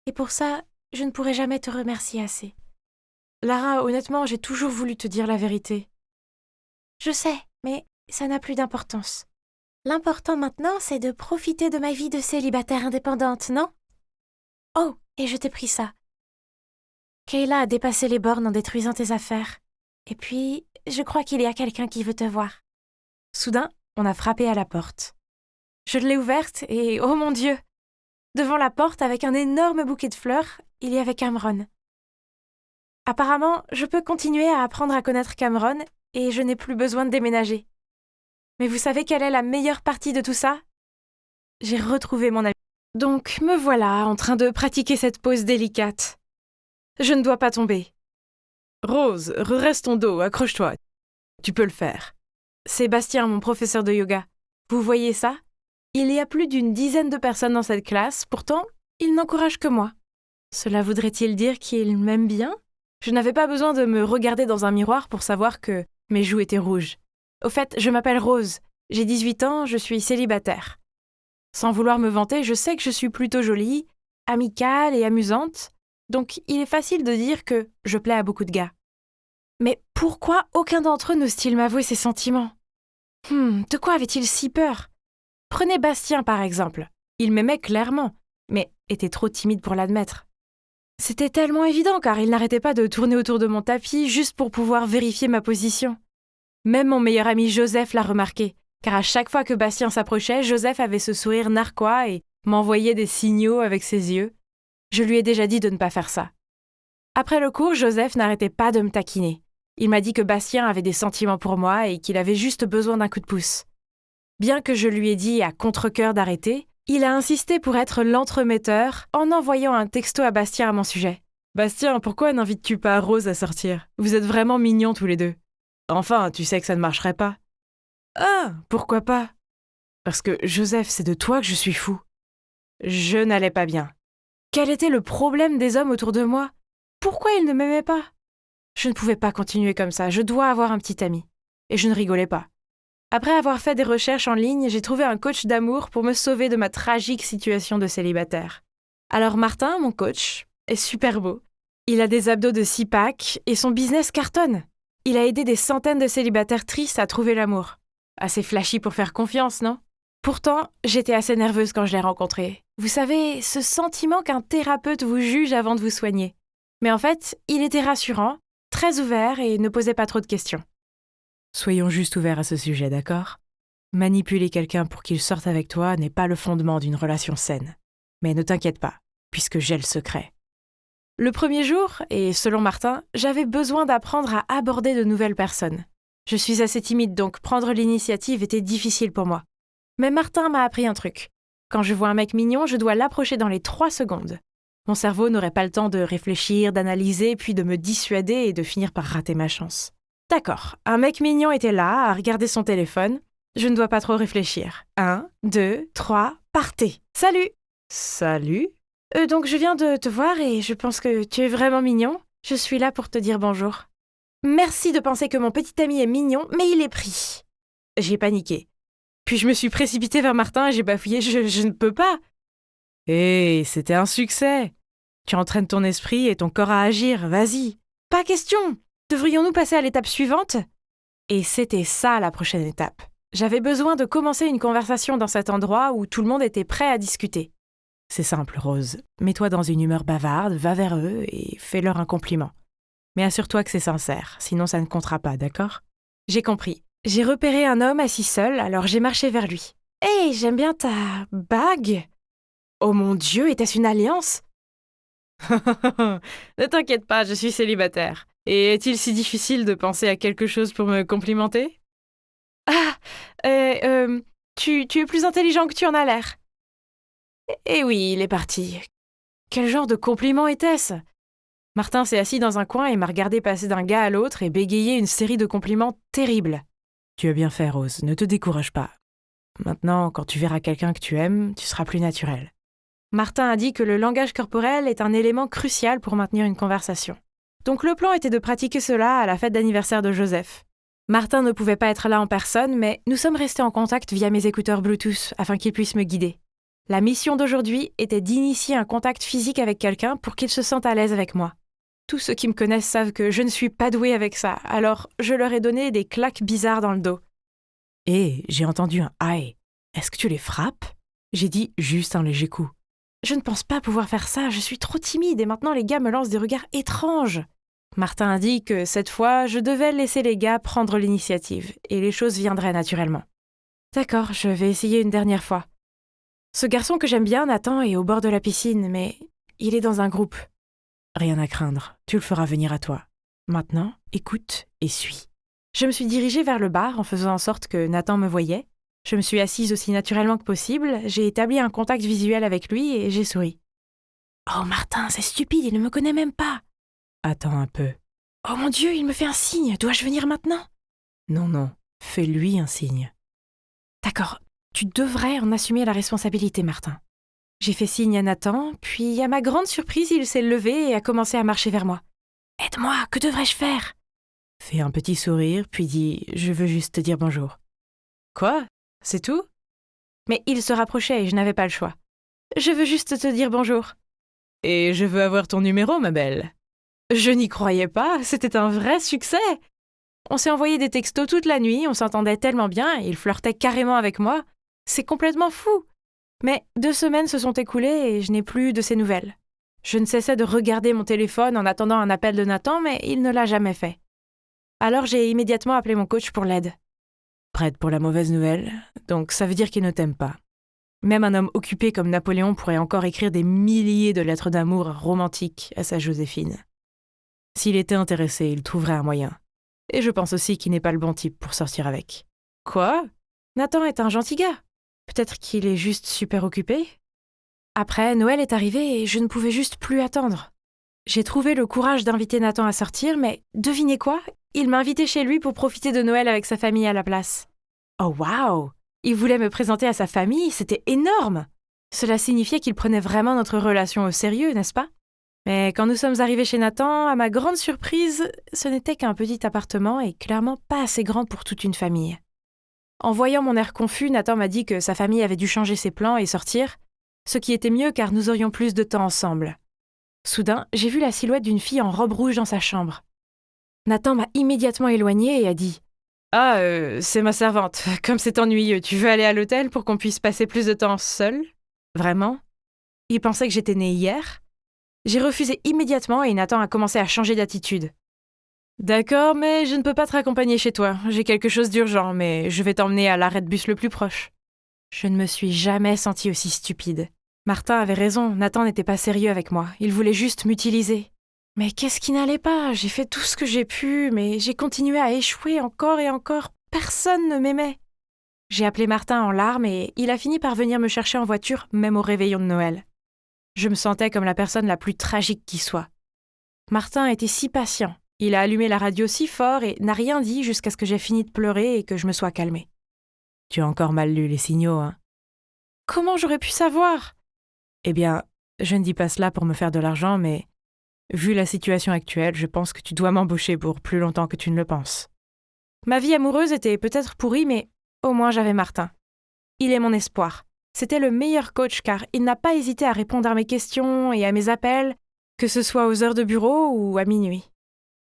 Et pour ça, je ne pourrai jamais te remercier assez. Lara, honnêtement, j'ai toujours voulu te dire la vérité. Je sais, mais ça n'a plus d'importance. L'important maintenant, c'est de profiter de ma vie de célibataire indépendante, non? Oh, et je t'ai pris ça. Kayla a dépassé les bornes en détruisant tes affaires. Et puis, je crois qu'il y a quelqu'un qui veut te voir. Soudain, on a frappé à la porte. Je l'ai ouverte et, oh mon Dieu! Devant la porte, avec un énorme bouquet de fleurs, il y avait Cameron. Apparemment, je peux continuer à apprendre à connaître Cameron et je n'ai plus besoin de déménager. Mais vous savez quelle est la meilleure partie de tout ça? J'ai retrouvé mon ami. Donc, me voilà en train de pratiquer cette pose délicate. Je ne dois pas tomber. Rose, redresse ton dos, accroche-toi. Tu peux le faire. Sébastien, mon professeur de yoga. Vous voyez ça? Il y a plus d'une dizaine de personnes dans cette classe, pourtant, il n'encourage que moi. Cela voudrait-il dire qu'il m'aime bien? Je n'avais pas besoin de me regarder dans un miroir pour savoir que mes joues étaient rouges. Au fait, je m'appelle Rose. J'ai 18 ans, je suis célibataire. Sans vouloir me vanter, je sais que je suis plutôt jolie, amicale et amusante, donc il est facile de dire que je plais à beaucoup de gars. Mais pourquoi aucun d'entre eux n'ose-t-il m'avouer ses sentiments? De quoi avait-il si peur? Prenez Bastien par exemple. Il m'aimait clairement, mais était trop timide pour l'admettre. C'était tellement évident car il n'arrêtait pas de tourner autour de mon tapis juste pour pouvoir vérifier ma position. Même mon meilleur ami Joseph l'a remarqué, car à chaque fois que Bastien s'approchait, Joseph avait ce sourire narquois et m'envoyait des signaux avec ses yeux. Je lui ai déjà dit de ne pas faire ça. Après le cours, Joseph n'arrêtait pas de me taquiner. Il m'a dit que Bastien avait des sentiments pour moi et qu'il avait juste besoin d'un coup de pouce. Bien que je lui ai dit à contre-cœur d'arrêter, il a insisté pour être l'entremetteur en envoyant un texto à Bastien à mon sujet. « Bastien, pourquoi n'invites-tu pas Rose à sortir? Vous êtes vraiment mignons tous les deux. » Enfin, tu sais que ça ne marcherait pas. Ah, pourquoi pas? Parce que, Joseph, c'est de toi que je suis fou. Je n'allais pas bien. Quel était le problème des hommes autour de moi? Pourquoi ils ne m'aimaient pas? Je ne pouvais pas continuer comme ça, je dois avoir un petit ami. Et je ne rigolais pas. Après avoir fait des recherches en ligne, j'ai trouvé un coach d'amour pour me sauver de ma tragique situation de célibataire. Alors Martin, mon coach, est super beau. Il a des abdos de 6-pack et son business cartonne. Il a aidé des centaines de célibataires tristes à trouver l'amour. Assez flashy pour faire confiance, non? Pourtant, j'étais assez nerveuse quand je l'ai rencontré. Vous savez, ce sentiment qu'un thérapeute vous juge avant de vous soigner. Mais en fait, il était rassurant, très ouvert et ne posait pas trop de questions. Soyons juste ouverts à ce sujet, d'accord? Manipuler quelqu'un pour qu'il sorte avec toi n'est pas le fondement d'une relation saine. Mais ne t'inquiète pas, puisque j'ai le secret. Le premier jour, et selon Martin, j'avais besoin d'apprendre à aborder de nouvelles personnes. Je suis assez timide, donc prendre l'initiative était difficile pour moi. Mais Martin m'a appris un truc. Quand je vois un mec mignon, je dois l'approcher dans les 3 secondes. Mon cerveau n'aurait pas le temps de réfléchir, d'analyser, puis de me dissuader et de finir par rater ma chance. D'accord, un mec mignon était là, à regarder son téléphone. Je ne dois pas trop réfléchir. 1, 2, 3, partez. Salut! Salut? Donc je viens de te voir et je pense que tu es vraiment mignon. Je suis là pour te dire bonjour. Merci de penser que mon petit ami est mignon, mais il est pris. J'ai paniqué. Puis je me suis précipitée vers Martin et j'ai bafouillé. Je ne peux pas. Hé, c'était un succès. Tu entraînes ton esprit et ton corps à agir, vas-y. Pas question. Devrions-nous passer à l'étape suivante? Et c'était ça la prochaine étape. J'avais besoin de commencer une conversation dans cet endroit où tout le monde était prêt à discuter. C'est simple, Rose. Mets-toi dans une humeur bavarde, va vers eux et fais-leur un compliment. Mais assure-toi que c'est sincère, sinon ça ne comptera pas, d'accord? J'ai compris. J'ai repéré un homme assis seul, alors j'ai marché vers lui. « Hey, j'aime bien ta bague !»« Oh mon Dieu, était-ce une alliance ?» Ne t'inquiète pas, je suis célibataire. Et est-il si difficile de penser à quelque chose pour me complimenter? Ah, tu es plus intelligent que tu en as l'air. Eh oui, il est parti. Quel genre de compliment était-ce? Martin s'est assis dans un coin et m'a regardé passer d'un gars à l'autre et bégayer une série de compliments terribles. Tu as bien fait, Rose, ne te décourage pas. Maintenant, quand tu verras quelqu'un que tu aimes, tu seras plus naturel. Martin a dit que le langage corporel est un élément crucial pour maintenir une conversation. Donc le plan était de pratiquer cela à la fête d'anniversaire de Joseph. Martin ne pouvait pas être là en personne, mais nous sommes restés en contact via mes écouteurs Bluetooth afin qu'il puisse me guider. La mission d'aujourd'hui était d'initier un contact physique avec quelqu'un pour qu'il se sente à l'aise avec moi. Tous ceux qui me connaissent savent que je ne suis pas douée avec ça, alors je leur ai donné des claques bizarres dans le dos. Et j'ai entendu un « aïe ». Est-ce que tu les frappes? J'ai dit juste un léger coup. Je ne pense pas pouvoir faire ça, je suis trop timide et maintenant les gars me lancent des regards étranges. Martin a dit que cette fois, je devais laisser les gars prendre l'initiative et les choses viendraient naturellement. D'accord, je vais essayer une dernière fois. Ce garçon que j'aime bien, Nathan, est au bord de la piscine, mais il est dans un groupe. Rien à craindre, tu le feras venir à toi. Maintenant, écoute et suis. Je me suis dirigée vers le bar en faisant en sorte que Nathan me voyait. Je me suis assise aussi naturellement que possible, j'ai établi un contact visuel avec lui et j'ai souri. « Oh Martin, c'est stupide, il ne me connaît même pas !»« Attends un peu. »« Oh mon Dieu, il me fait un signe, dois-je venir maintenant ?»« Non, fais-lui un signe. »« D'accord, tu devrais en assumer la responsabilité, Martin. » J'ai fait signe à Nathan, puis à ma grande surprise, il s'est levé et a commencé à marcher vers moi. « Aide-moi, que devrais-je faire ?» Fais un petit sourire, puis dis « Je veux juste te dire bonjour. »« Quoi ? C'est tout ?» Mais il se rapprochait et je n'avais pas le choix. « Je veux juste te dire bonjour. »« Et je veux avoir ton numéro, ma belle. » Je n'y croyais pas, c'était un vrai succès. On s'est envoyé des textos toute la nuit, on s'entendait tellement bien, il flirtait carrément avec moi. C'est complètement fou. Mais 2 semaines se sont écoulées et je n'ai plus de ses nouvelles. Je ne cessais de regarder mon téléphone en attendant un appel de Nathan, mais il ne l'a jamais fait. Alors j'ai immédiatement appelé mon coach pour l'aide. Prête pour la mauvaise nouvelle, donc ça veut dire qu'il ne t'aime pas. Même un homme occupé comme Napoléon pourrait encore écrire des milliers de lettres d'amour romantiques à sa Joséphine. S'il était intéressé, il trouverait un moyen. Et je pense aussi qu'il n'est pas le bon type pour sortir avec. Quoi ? Nathan est un gentil gars. Peut-être qu'il est juste super occupé ? Après, Noël est arrivé et je ne pouvais juste plus attendre. J'ai trouvé le courage d'inviter Nathan à sortir, mais devinez quoi ? Il m'a invité chez lui pour profiter de Noël avec sa famille à la place. Oh waouh ! Il voulait me présenter à sa famille, c'était énorme ! Cela signifiait qu'il prenait vraiment notre relation au sérieux, n'est-ce pas ? Mais quand nous sommes arrivés chez Nathan, à ma grande surprise, ce n'était qu'un petit appartement et clairement pas assez grand pour toute une famille. En voyant mon air confus, Nathan m'a dit que sa famille avait dû changer ses plans et sortir, ce qui était mieux car nous aurions plus de temps ensemble. Soudain, j'ai vu la silhouette d'une fille en robe rouge dans sa chambre. Nathan m'a immédiatement éloignée et a dit « Ah, c'est ma servante. Comme c'est ennuyeux, tu veux aller à l'hôtel pour qu'on puisse passer plus de temps seul ? Vraiment ? Il pensait que j'étais née hier ? » J'ai refusé immédiatement et Nathan a commencé à changer d'attitude. « D'accord, mais je ne peux pas te raccompagner chez toi. J'ai quelque chose d'urgent, mais je vais t'emmener à l'arrêt de bus le plus proche. » Je ne me suis jamais sentie aussi stupide. Martin avait raison, Nathan n'était pas sérieux avec moi. Il voulait juste m'utiliser. Mais qu'est-ce qui n'allait pas ? J'ai fait tout ce que j'ai pu, mais j'ai continué à échouer encore et encore. Personne ne m'aimait. J'ai appelé Martin en larmes et il a fini par venir me chercher en voiture, même au réveillon de Noël. Je me sentais comme la personne la plus tragique qui soit. Martin était si patient. Il a allumé la radio si fort et n'a rien dit jusqu'à ce que j'ai fini de pleurer et que je me sois calmée. Tu as encore mal lu les signaux, hein ? Comment j'aurais pu savoir ? Eh bien, je ne dis pas cela pour me faire de l'argent, mais vu la situation actuelle, je pense que tu dois m'embaucher pour plus longtemps que tu ne le penses. Ma vie amoureuse était peut-être pourrie, mais au moins j'avais Martin. Il est mon espoir. C'était le meilleur coach car il n'a pas hésité à répondre à mes questions et à mes appels, que ce soit aux heures de bureau ou à minuit.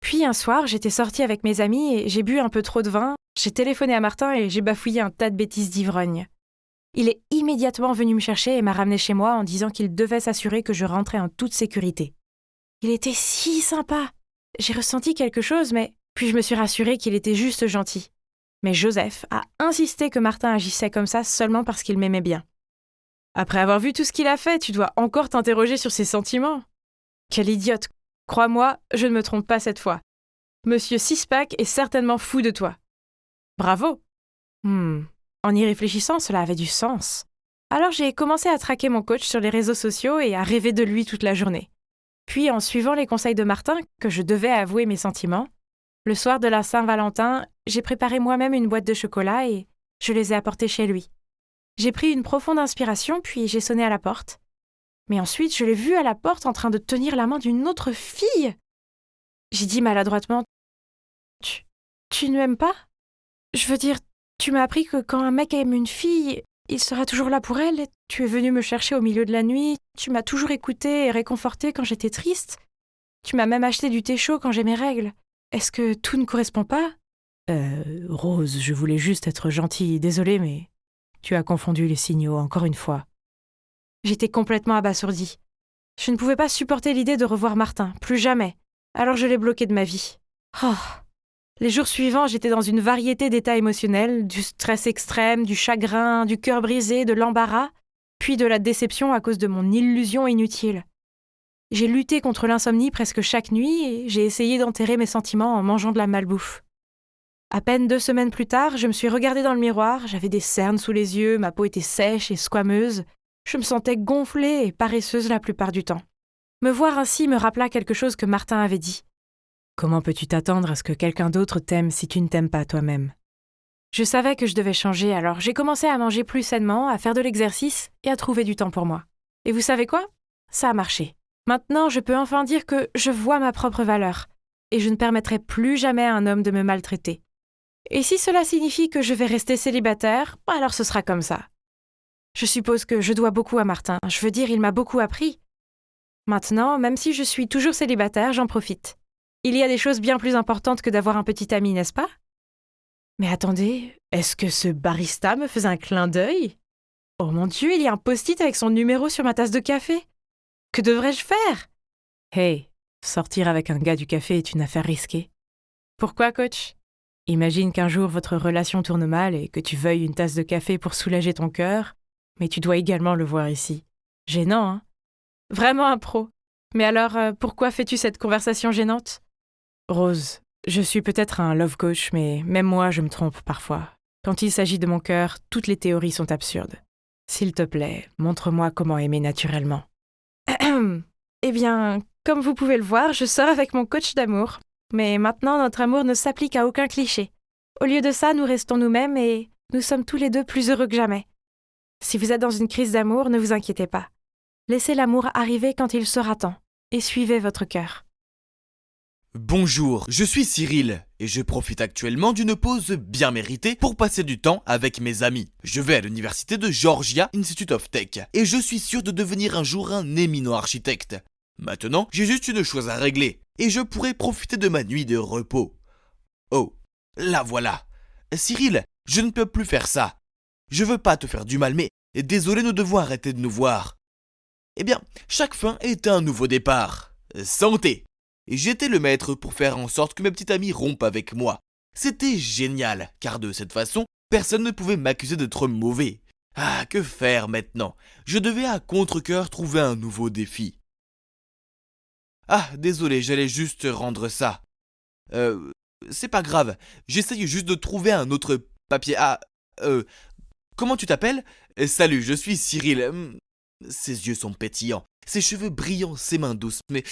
Puis un soir, j'étais sortie avec mes amis et j'ai bu un peu trop de vin, j'ai téléphoné à Martin et j'ai bafouillé un tas de bêtises d'ivrogne. Il est immédiatement venu me chercher et m'a ramené chez moi en disant qu'il devait s'assurer que je rentrais en toute sécurité. Il était si sympa. J'ai ressenti quelque chose, mais puis je me suis rassurée qu'il était juste gentil. Mais Joseph a insisté que Martin agissait comme ça seulement parce qu'il m'aimait bien. Après avoir vu tout ce qu'il a fait, tu dois encore t'interroger sur ses sentiments. Quel idiote. Crois-moi, je ne me trompe pas cette fois. Monsieur Sixpack est certainement fou de toi. Bravo. En y réfléchissant, cela avait du sens. Alors j'ai commencé à traquer mon coach sur les réseaux sociaux et à rêver de lui toute la journée. Puis, en suivant les conseils de Martin, que je devais avouer mes sentiments, le soir de la Saint-Valentin, j'ai préparé moi-même une boîte de chocolat et je les ai apportés chez lui. J'ai pris une profonde inspiration, puis j'ai sonné à la porte. Mais ensuite, je l'ai vu à la porte en train de tenir la main d'une autre fille. J'ai dit maladroitement « Tu ne m'aimes pas ? Je veux dire, tu m'as appris que quand un mec aime une fille, il sera toujours là pour elle. Tu es venu me chercher au milieu de la nuit, tu m'as toujours écoutée et réconfortée quand j'étais triste. Tu m'as même acheté du thé chaud quand j'ai mes règles. Est-ce que tout ne correspond pas? Rose, je voulais juste être gentille, désolée, mais tu as confondu les signaux, encore une fois. J'étais complètement abasourdie. Je ne pouvais pas supporter l'idée de revoir Martin, plus jamais. Alors je l'ai bloqué de ma vie. Oh. Les jours suivants, j'étais dans une variété d'états émotionnels, du stress extrême, du chagrin, du cœur brisé, de l'embarras, puis de la déception à cause de mon illusion inutile. J'ai lutté contre l'insomnie presque chaque nuit et j'ai essayé d'enterrer mes sentiments en mangeant de la malbouffe. À peine 2 semaines plus tard, je me suis regardée dans le miroir, j'avais des cernes sous les yeux, ma peau était sèche et squameuse, je me sentais gonflée et paresseuse la plupart du temps. Me voir ainsi me rappela quelque chose que Martin avait dit. Comment peux-tu t'attendre à ce que quelqu'un d'autre t'aime si tu ne t'aimes pas toi-même? Je savais que je devais changer, alors j'ai commencé à manger plus sainement, à faire de l'exercice et à trouver du temps pour moi. Et vous savez quoi? Ça a marché. Maintenant, je peux enfin dire que je vois ma propre valeur et je ne permettrai plus jamais à un homme de me maltraiter. Et si cela signifie que je vais rester célibataire, alors ce sera comme ça. Je suppose que je dois beaucoup à Martin. Je veux dire, il m'a beaucoup appris. Maintenant, même si je suis toujours célibataire, j'en profite. Il y a des choses bien plus importantes que d'avoir un petit ami, n'est-ce pas? Mais attendez, est-ce que ce barista me faisait un clin d'œil? Oh mon Dieu, il y a un post-it avec son numéro sur ma tasse de café. Que devrais-je faire? Hey, sortir avec un gars du café est une affaire risquée. Pourquoi, coach? Imagine qu'un jour votre relation tourne mal et que tu veuilles une tasse de café pour soulager ton cœur, mais tu dois également le voir ici. Gênant, hein? Vraiment un pro. Mais alors, pourquoi fais-tu cette conversation gênante? Rose, je suis peut-être un love coach, mais même moi je me trompe parfois. Quand il s'agit de mon cœur, toutes les théories sont absurdes. S'il te plaît, montre-moi comment aimer naturellement. Eh bien, comme vous pouvez le voir, je sors avec mon coach d'amour. Mais maintenant, notre amour ne s'applique à aucun cliché. Au lieu de ça, nous restons nous-mêmes et nous sommes tous les deux plus heureux que jamais. Si vous êtes dans une crise d'amour, ne vous inquiétez pas. Laissez l'amour arriver quand il sera temps et suivez votre cœur. Bonjour, je suis Cyril et je profite actuellement d'une pause bien méritée pour passer du temps avec mes amis. Je vais à l'université de Georgia Institute of Tech et je suis sûr de devenir un jour un éminent architecte. Maintenant, j'ai juste une chose à régler et je pourrai profiter de ma nuit de repos. Oh, la voilà. Cyril, je ne peux plus faire ça. Je veux pas te faire du mal, mais désolé, nous devons arrêter de nous voir. Eh bien, chaque fin est un nouveau départ. Santé! J'étais le maître pour faire en sorte que mes petits amis rompent avec moi. C'était génial, car de cette façon, personne ne pouvait m'accuser d'être mauvais. Ah, que faire maintenant? Je devais à contre-cœur trouver un nouveau défi. Ah, désolé, j'allais juste rendre ça. C'est pas grave, j'essaye juste de trouver un autre papier. Comment tu t'appelles? Salut, je suis Cyril. Ses yeux sont pétillants, ses cheveux brillants, ses mains douces, mais...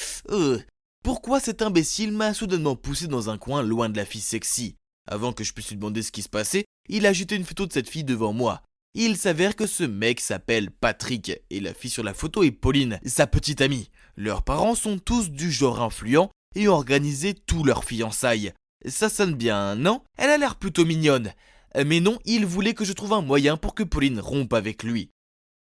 pourquoi cet imbécile m'a soudainement poussé dans un coin loin de la fille sexy? Avant que je puisse lui demander ce qui se passait, il a jeté une photo de cette fille devant moi. Il s'avère que ce mec s'appelle Patrick, et la fille sur la photo est Pauline, sa petite amie. Leurs parents sont tous du genre influent et ont organisé tout leur fiançailles. Ça sonne bien, non? Elle a l'air plutôt mignonne. Mais non, il voulait que je trouve un moyen pour que Pauline rompe avec lui.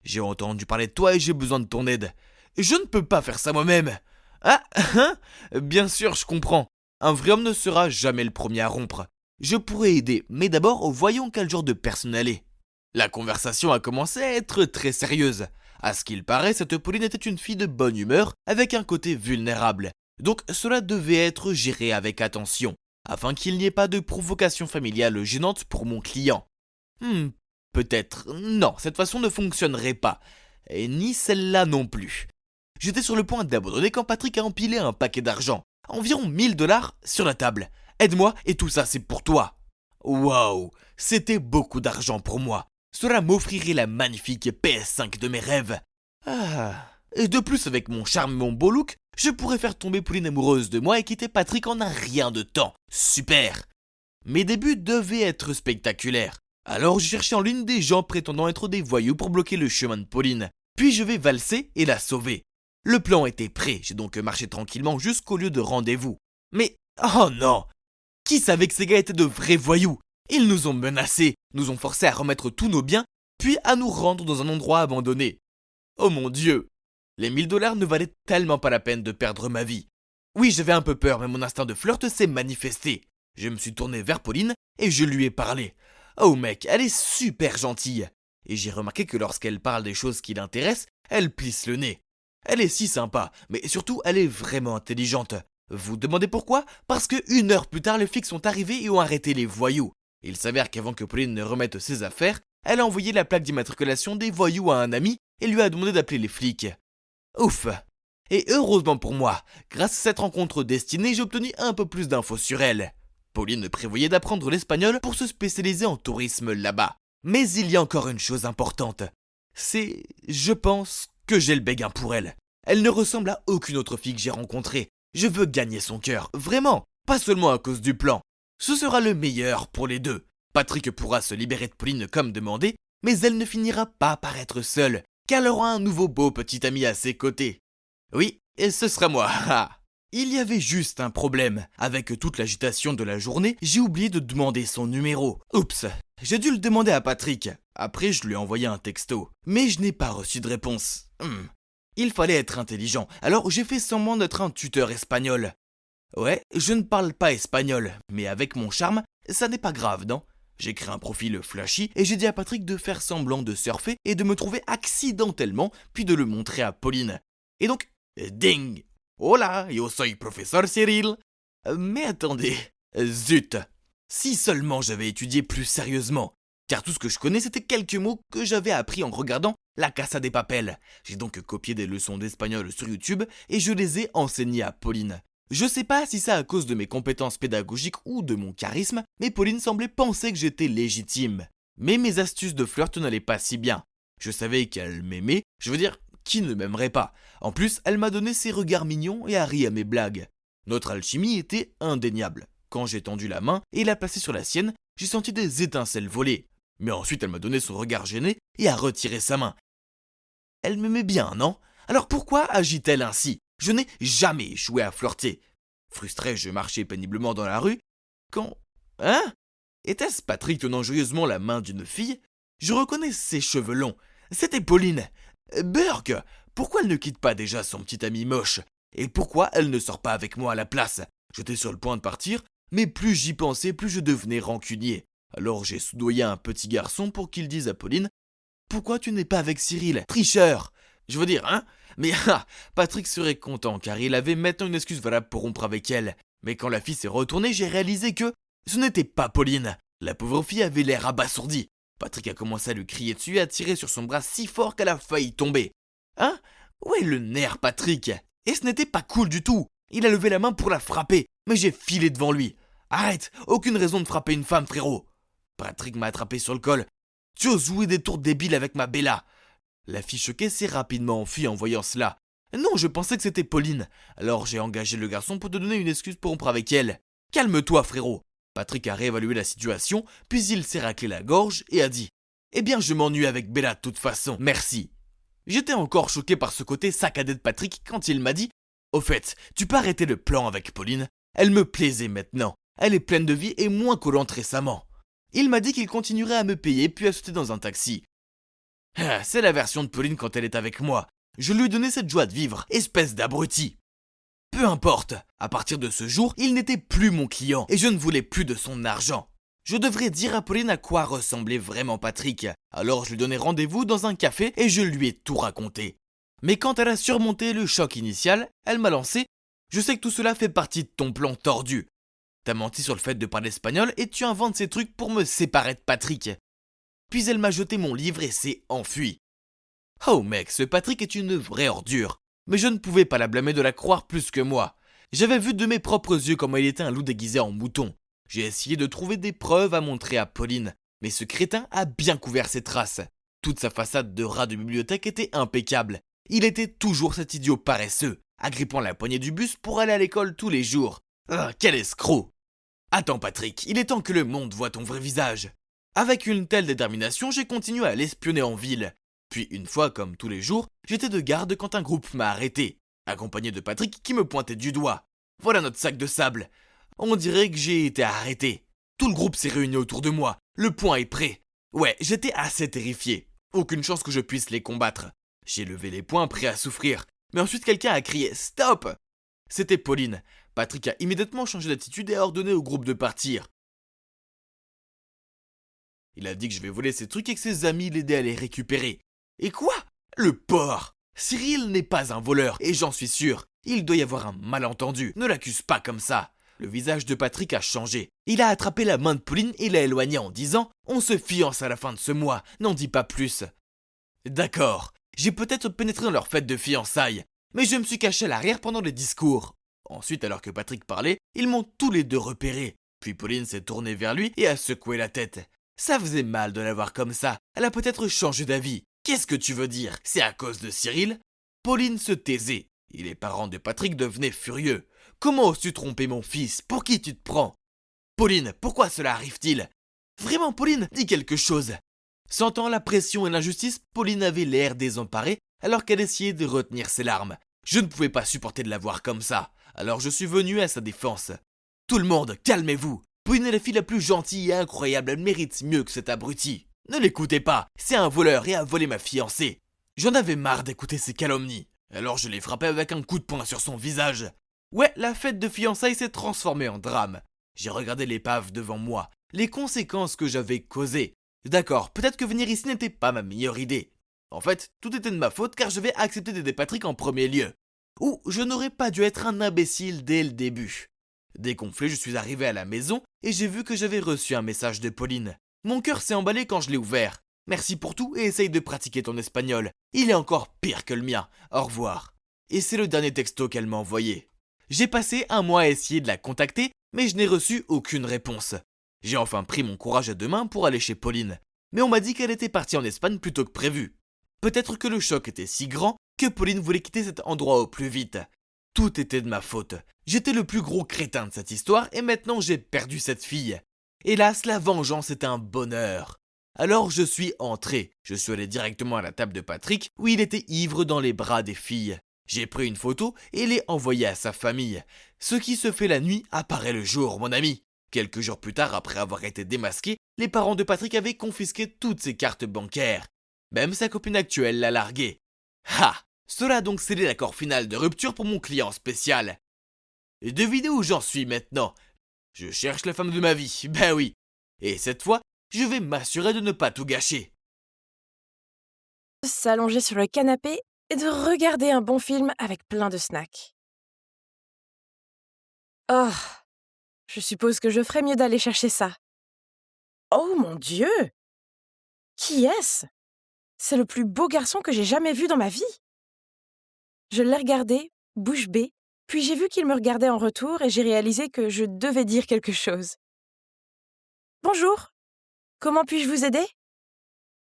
J'ai entendu parler de toi et j'ai besoin de ton aide. Je ne peux pas faire ça moi-même. Ah, hein? Bien sûr, je comprends. Un vrai homme ne sera jamais le premier à rompre. Je pourrais aider, mais d'abord, voyons quel genre de personne elle est. La conversation a commencé à être très sérieuse. À ce qu'il paraît, cette Pauline était une fille de bonne humeur, avec un côté vulnérable. Donc cela devait être géré avec attention, afin qu'il n'y ait pas de provocation familiale gênante pour mon client. Peut-être. Non, cette façon ne fonctionnerait pas. Et ni celle-là non plus. J'étais sur le point d'abandonner quand Patrick a empilé un paquet d'argent, environ 1000 $, sur la table. Aide-moi et tout ça c'est pour toi. Waouh, c'était beaucoup d'argent pour moi. Cela m'offrirait la magnifique PS5 de mes rêves. Et de plus avec mon charme et mon beau look, je pourrais faire tomber Pauline amoureuse de moi et quitter Patrick en un rien de temps. Super. Mes débuts devaient être spectaculaires. Alors je cherchais en ligne des gens prétendant être des voyous pour bloquer le chemin de Pauline. Puis je vais valser et la sauver. Le plan était prêt, j'ai donc marché tranquillement jusqu'au lieu de rendez-vous. Mais, oh non! Qui savait que ces gars étaient de vrais voyous? Ils nous ont menacés, nous ont forcés à remettre tous nos biens puis à nous rendre dans un endroit abandonné. Oh mon Dieu! Les 1000 $ ne valaient tellement pas la peine de perdre ma vie. Oui, j'avais un peu peur, mais mon instinct de flirt s'est manifesté. Je me suis tourné vers Pauline et je lui ai parlé. Oh mec, elle est super gentille. Et j'ai remarqué que lorsqu'elle parle des choses qui l'intéressent, elle plisse le nez. Elle est si sympa, mais surtout elle est vraiment intelligente. Vous demandez pourquoi? Parce que 1 heure plus tard, les flics sont arrivés et ont arrêté les voyous. Il s'avère qu'avant que Pauline ne remette ses affaires, elle a envoyé la plaque d'immatriculation des voyous à un ami et lui a demandé d'appeler les flics. Ouf! Et heureusement pour moi, grâce à cette rencontre destinée, j'ai obtenu un peu plus d'infos sur elle. Pauline prévoyait d'apprendre l'espagnol pour se spécialiser en tourisme là-bas. Mais il y a encore une chose importante. C'est, je pense, que j'ai le béguin pour elle. Elle ne ressemble à aucune autre fille que j'ai rencontrée. Je veux gagner son cœur, vraiment, pas seulement à cause du plan. Ce sera le meilleur pour les deux. Patrick pourra se libérer de Pauline comme demandé, mais elle ne finira pas par être seule, car elle aura un nouveau beau petit ami à ses côtés. Oui, et ce sera moi. Il y avait juste un problème. Avec toute l'agitation de la journée, j'ai oublié de demander son numéro. Oups, j'ai dû le demander à Patrick. Après, je lui ai envoyé un texto. Mais je n'ai pas reçu de réponse. Il fallait être intelligent, alors j'ai fait semblant d'être un tuteur espagnol. Ouais, je ne parle pas espagnol, mais avec mon charme, ça n'est pas grave, non? J'ai créé un profil flashy et j'ai dit à Patrick de faire semblant de surfer et de me trouver accidentellement, puis de le montrer à Pauline. Et donc, ding! Hola, yo soy professeur Cyril. Mais attendez, zut! Si seulement j'avais étudié plus sérieusement, car tout ce que je connais c'était quelques mots que j'avais appris en regardant La Casa de Papel. J'ai donc copié des leçons d'espagnol sur YouTube et je les ai enseignées à Pauline. Je sais pas si c'est à cause de mes compétences pédagogiques ou de mon charisme, mais Pauline semblait penser que j'étais légitime. Mais mes astuces de flirt n'allaient pas si bien. Je savais qu'elle m'aimait, je veux dire, qui ne m'aimerait pas? En plus, elle m'a donné ses regards mignons et a ri à mes blagues. Notre alchimie était indéniable. Quand j'ai tendu la main et l'a placée sur la sienne, j'ai senti des étincelles voler. Mais ensuite, elle m'a donné son regard gêné et a retiré sa main. Elle m'aimait bien, non? Alors pourquoi agit-elle ainsi? Je n'ai jamais échoué à flirter. Frustré, je marchais péniblement dans la rue, quand... Hein? Était-ce Patrick tenant joyeusement la main d'une fille? Je reconnais ses cheveux longs. C'était Pauline. Burk, pourquoi elle ne quitte pas déjà son petit ami moche? Et pourquoi elle ne sort pas avec moi à la place? J'étais sur le point de partir, mais plus j'y pensais, plus je devenais rancunier. Alors j'ai soudoyé un petit garçon pour qu'il dise à Pauline « Pourquoi tu n'es pas avec Cyril, tricheur ?» Je veux dire, hein? Mais Patrick serait content car il avait maintenant une excuse valable pour rompre avec elle. Mais quand la fille s'est retournée, j'ai réalisé que ce n'était pas Pauline. La pauvre fille avait l'air abasourdie. Patrick a commencé à lui crier dessus et à tirer sur son bras si fort qu'elle a failli tomber. Hein? Où est le nerf, Patrick? Et ce n'était pas cool du tout. Il a levé la main pour la frapper, mais j'ai filé devant lui. Arrête, aucune raison de frapper une femme, frérot. Patrick m'a attrapé sur le col. Tu oses jouer des tours débiles avec ma Bella. La fille choquée s'est rapidement enfuie en voyant cela. Non, je pensais que c'était Pauline. Alors j'ai engagé le garçon pour te donner une excuse pour rompre avec elle. Calme-toi, frérot. Patrick a réévalué la situation, puis il s'est raclé la gorge et a dit « Eh bien, je m'ennuie avec Bella de toute façon, merci. » J'étais encore choqué par ce côté saccadé de Patrick quand il m'a dit « Au fait, tu peux arrêter le plan avec Pauline? Elle me plaisait maintenant. Elle est pleine de vie et moins collante récemment. » Il m'a dit qu'il continuerait à me payer puis a sauté dans un taxi. C'est la version de Pauline quand elle est avec moi. Je lui ai donné cette joie de vivre, espèce d'abruti. Peu importe, à partir de ce jour, il n'était plus mon client et je ne voulais plus de son argent. Je devrais dire à Pauline à quoi ressemblait vraiment Patrick. Alors je lui donnai rendez-vous dans un café et je lui ai tout raconté. Mais quand elle a surmonté le choc initial, elle m'a lancé « Je sais que tout cela fait partie de ton plan tordu. T'as menti sur le fait de parler espagnol et tu inventes ces trucs pour me séparer de Patrick. » Puis elle m'a jeté mon livre et s'est enfuie. Oh mec, ce Patrick est une vraie ordure. Mais je ne pouvais pas la blâmer de la croire plus que moi. J'avais vu de mes propres yeux comment il était un loup déguisé en mouton. J'ai essayé de trouver des preuves à montrer à Pauline, mais ce crétin a bien couvert ses traces. Toute sa façade de rat de bibliothèque était impeccable. Il était toujours cet idiot paresseux, agrippant la poignée du bus pour aller à l'école tous les jours. Ah, quel escroc! Attends Patrick, il est temps que le monde voie ton vrai visage. Avec une telle détermination, j'ai continué à l'espionner en ville. Puis une fois, comme tous les jours, j'étais de garde quand un groupe m'a arrêté, accompagné de Patrick qui me pointait du doigt. Voilà notre sac de sable. On dirait que j'ai été arrêté. Tout le groupe s'est réuni autour de moi. Le point est prêt. Ouais, j'étais assez terrifié. Aucune chance que je puisse les combattre. J'ai levé les poings prêt à souffrir. Mais ensuite quelqu'un a crié « Stop !» C'était Pauline. Patrick a immédiatement changé d'attitude et a ordonné au groupe de partir. Il a dit que je vais voler ses trucs et que ses amis l'aidaient à les récupérer. Et quoi? Le porc! Cyril n'est pas un voleur, et j'en suis sûr. Il doit y avoir un malentendu. Ne l'accuse pas comme ça. Le visage de Patrick a changé. Il a attrapé la main de Pauline et l'a éloignée en disant « On se fiance à la fin de ce mois, n'en dis pas plus. » D'accord, j'ai peut-être pénétré dans leur fête de fiançailles, mais je me suis caché à l'arrière pendant les discours. Ensuite, alors que Patrick parlait, ils m'ont tous les deux repéré. Puis Pauline s'est tournée vers lui et a secoué la tête. Ça faisait mal de la voir comme ça. Elle a peut-être changé d'avis. Qu'est-ce que tu veux dire? C'est à cause de Cyril? Pauline se taisait. Et les parents de Patrick devenaient furieux. Comment oses-tu tromper mon fils? Pour qui tu te prends? Pauline, pourquoi cela arrive-t-il? Vraiment, Pauline, dis quelque chose. Sentant la pression et l'injustice, Pauline avait l'air désemparée alors qu'elle essayait de retenir ses larmes. Je ne pouvais pas supporter de la voir comme ça, alors je suis venu à sa défense. Tout le monde, calmez-vous. Pauline est la fille la plus gentille et incroyable, elle mérite mieux que cet abruti. Ne l'écoutez pas, c'est un voleur et a volé ma fiancée. J'en avais marre d'écouter ses calomnies, alors je l'ai frappé avec un coup de poing sur son visage. Ouais, la fête de fiançailles s'est transformée en drame. J'ai regardé l'épave devant moi, les conséquences que j'avais causées. D'accord, peut-être que venir ici n'était pas ma meilleure idée. En fait, tout était de ma faute car je vais accepter d'aider Patrick en premier lieu. Ou je n'aurais pas dû être un imbécile dès le début. Dégonflé, je suis arrivé à la maison et j'ai vu que j'avais reçu un message de Pauline. Mon cœur s'est emballé quand je l'ai ouvert. Merci pour tout et essaye de pratiquer ton espagnol. Il est encore pire que le mien. Au revoir. Et c'est le dernier texto qu'elle m'a envoyé. J'ai passé un mois à essayer de la contacter, mais je n'ai reçu aucune réponse. J'ai enfin pris mon courage à deux mains pour aller chez Pauline. Mais on m'a dit qu'elle était partie en Espagne plus tôt que prévu. Peut-être que le choc était si grand que Pauline voulait quitter cet endroit au plus vite. Tout était de ma faute. J'étais le plus gros crétin de cette histoire et maintenant j'ai perdu cette fille. Hélas, la vengeance est un bonheur. Alors je suis entré. Je suis allé directement à la table de Patrick où il était ivre dans les bras des filles. J'ai pris une photo et l'ai envoyée à sa famille. Ce qui se fait la nuit apparaît le jour, mon ami. Quelques jours plus tard, après avoir été démasqués, les parents de Patrick avaient confisqué toutes ses cartes bancaires. Même sa copine actuelle l'a largué. Ha! Cela a donc scellé l'accord final de rupture pour mon client spécial. Et devinez où j'en suis maintenant? Je cherche la femme de ma vie, ben oui. Et cette fois, je vais m'assurer de ne pas tout gâcher. S'allonger sur le canapé et de regarder un bon film avec plein de snacks. Oh, je suppose que je ferais mieux d'aller chercher ça. Oh mon Dieu! Qui est-ce? C'est le plus beau garçon que j'ai jamais vu dans ma vie. Je l'ai regardé, bouche bée, puis j'ai vu qu'il me regardait en retour et j'ai réalisé que je devais dire quelque chose. Bonjour, comment puis-je vous aider?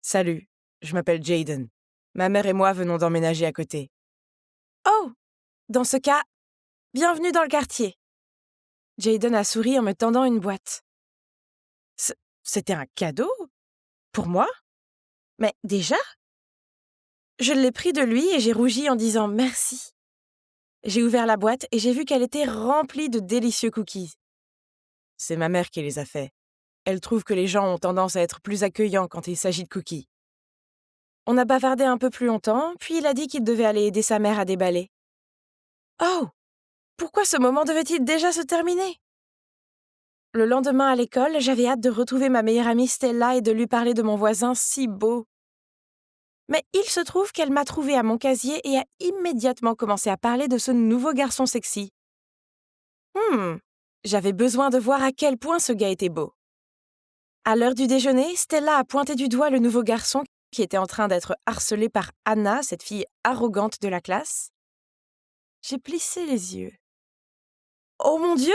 Salut, je m'appelle Jaden. Ma mère et moi venons d'emménager à côté. Oh, dans ce cas, bienvenue dans le quartier. Jaden a souri en me tendant une boîte. C'était un cadeau? Pour moi? Mais déjà? Je l'ai pris de lui et j'ai rougi en disant merci. J'ai ouvert la boîte et j'ai vu qu'elle était remplie de délicieux cookies. C'est ma mère qui les a faits. Elle trouve que les gens ont tendance à être plus accueillants quand il s'agit de cookies. On a bavardé un peu plus longtemps, puis il a dit qu'il devait aller aider sa mère à déballer. Oh! Pourquoi ce moment devait-il déjà se terminer? Le lendemain à l'école, j'avais hâte de retrouver ma meilleure amie Stella et de lui parler de mon voisin si beau. Mais il se trouve qu'elle m'a trouvé à mon casier et a immédiatement commencé à parler de ce nouveau garçon sexy. J'avais besoin de voir à quel point ce gars était beau. À l'heure du déjeuner, Stella a pointé du doigt le nouveau garçon qui était en train d'être harcelé par Anna, cette fille arrogante de la classe. J'ai plissé les yeux. Oh mon Dieu!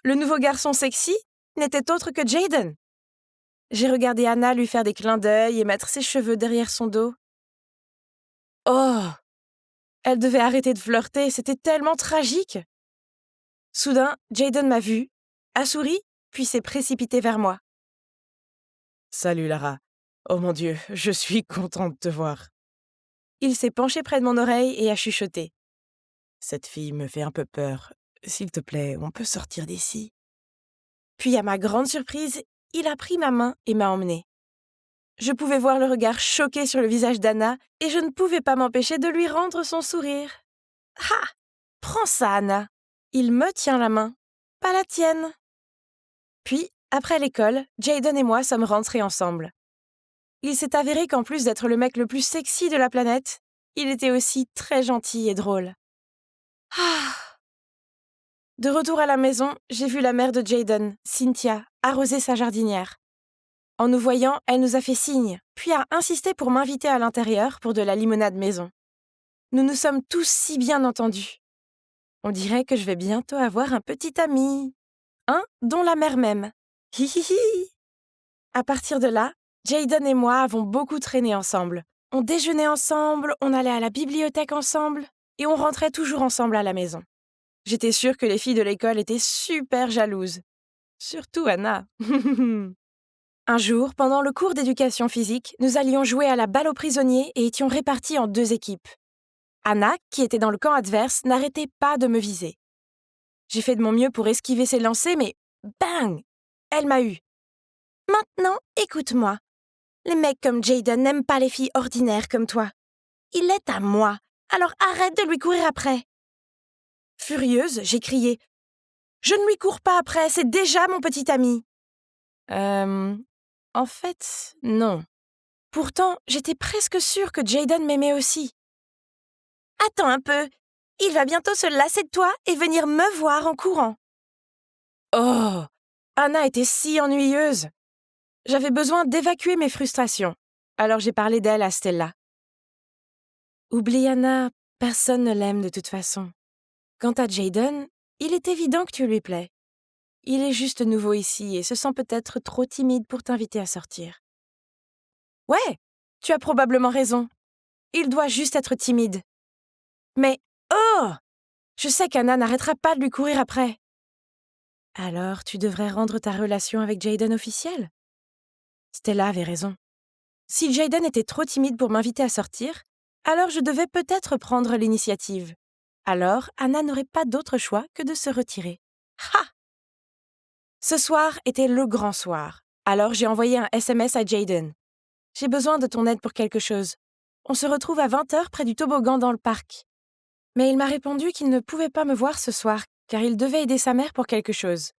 Le nouveau garçon sexy n'était autre que Jaden. J'ai regardé Anna lui faire des clins d'œil et mettre ses cheveux derrière son dos. Oh! Elle devait arrêter de flirter, c'était tellement tragique. Soudain, Jaden m'a vue, a souri, puis s'est précipité vers moi. Salut Lara. Oh mon Dieu, je suis contente de te voir. Il s'est penché près de mon oreille et a chuchoté. Cette fille me fait un peu peur. S'il te plaît, on peut sortir d'ici. Puis, à ma grande surprise, il a pris ma main et m'a emmenée. Je pouvais voir le regard choqué sur le visage d'Anna et je ne pouvais pas m'empêcher de lui rendre son sourire. « Ah! Prends ça, Anna !» Il me tient la main, pas la tienne. Puis, après l'école, Jayden et moi sommes rentrés ensemble. Il s'est avéré qu'en plus d'être le mec le plus sexy de la planète, il était aussi très gentil et drôle. Ah! De retour à la maison, j'ai vu la mère de Jayden, Cynthia, arroser sa jardinière. En nous voyant, elle nous a fait signe, puis a insisté pour m'inviter à l'intérieur pour de la limonade maison. Nous nous sommes tous si bien entendus. On dirait que je vais bientôt avoir un petit ami. Un dont la mère m'aime. Hi hi hi! À partir de là, Jayden et moi avons beaucoup traîné ensemble. On déjeunait ensemble, on allait à la bibliothèque ensemble, et on rentrait toujours ensemble à la maison. J'étais sûre que les filles de l'école étaient super jalouses. Surtout Anna. Un jour, pendant le cours d'éducation physique, nous allions jouer à la balle aux prisonniers et étions répartis en 2 équipes. Anna, qui était dans le camp adverse, n'arrêtait pas de me viser. J'ai fait de mon mieux pour esquiver ses lancers, mais bang! Elle m'a eu. Maintenant, écoute-moi. Les mecs comme Jayden n'aiment pas les filles ordinaires comme toi. Il est à moi, alors arrête de lui courir après. Furieuse, j'ai crié. Je ne lui cours pas après, c'est déjà mon petit ami. En fait, non. Pourtant, j'étais presque sûre que Jayden m'aimait aussi. Attends un peu, il va bientôt se lasser de toi et venir me voir en courant. Oh, Anna était si ennuyeuse. J'avais besoin d'évacuer mes frustrations, alors j'ai parlé d'elle à Stella. Oublie Anna, personne ne l'aime de toute façon. Quant à Jayden, il est évident que tu lui plais. Il est juste nouveau ici et se sent peut-être trop timide pour t'inviter à sortir. Ouais, tu as probablement raison. Il doit juste être timide. Mais, oh! Je sais qu'Anna n'arrêtera pas de lui courir après. Alors, tu devrais rendre ta relation avec Jayden officielle. Stella avait raison. Si Jayden était trop timide pour m'inviter à sortir, alors je devais peut-être prendre l'initiative. Alors, Anna n'aurait pas d'autre choix que de se retirer. Ha! Ce soir était le grand soir. Alors j'ai envoyé un SMS à Jayden. J'ai besoin de ton aide pour quelque chose. On se retrouve à 20h près du toboggan dans le parc. Mais il m'a répondu qu'il ne pouvait pas me voir ce soir, car il devait aider sa mère pour quelque chose.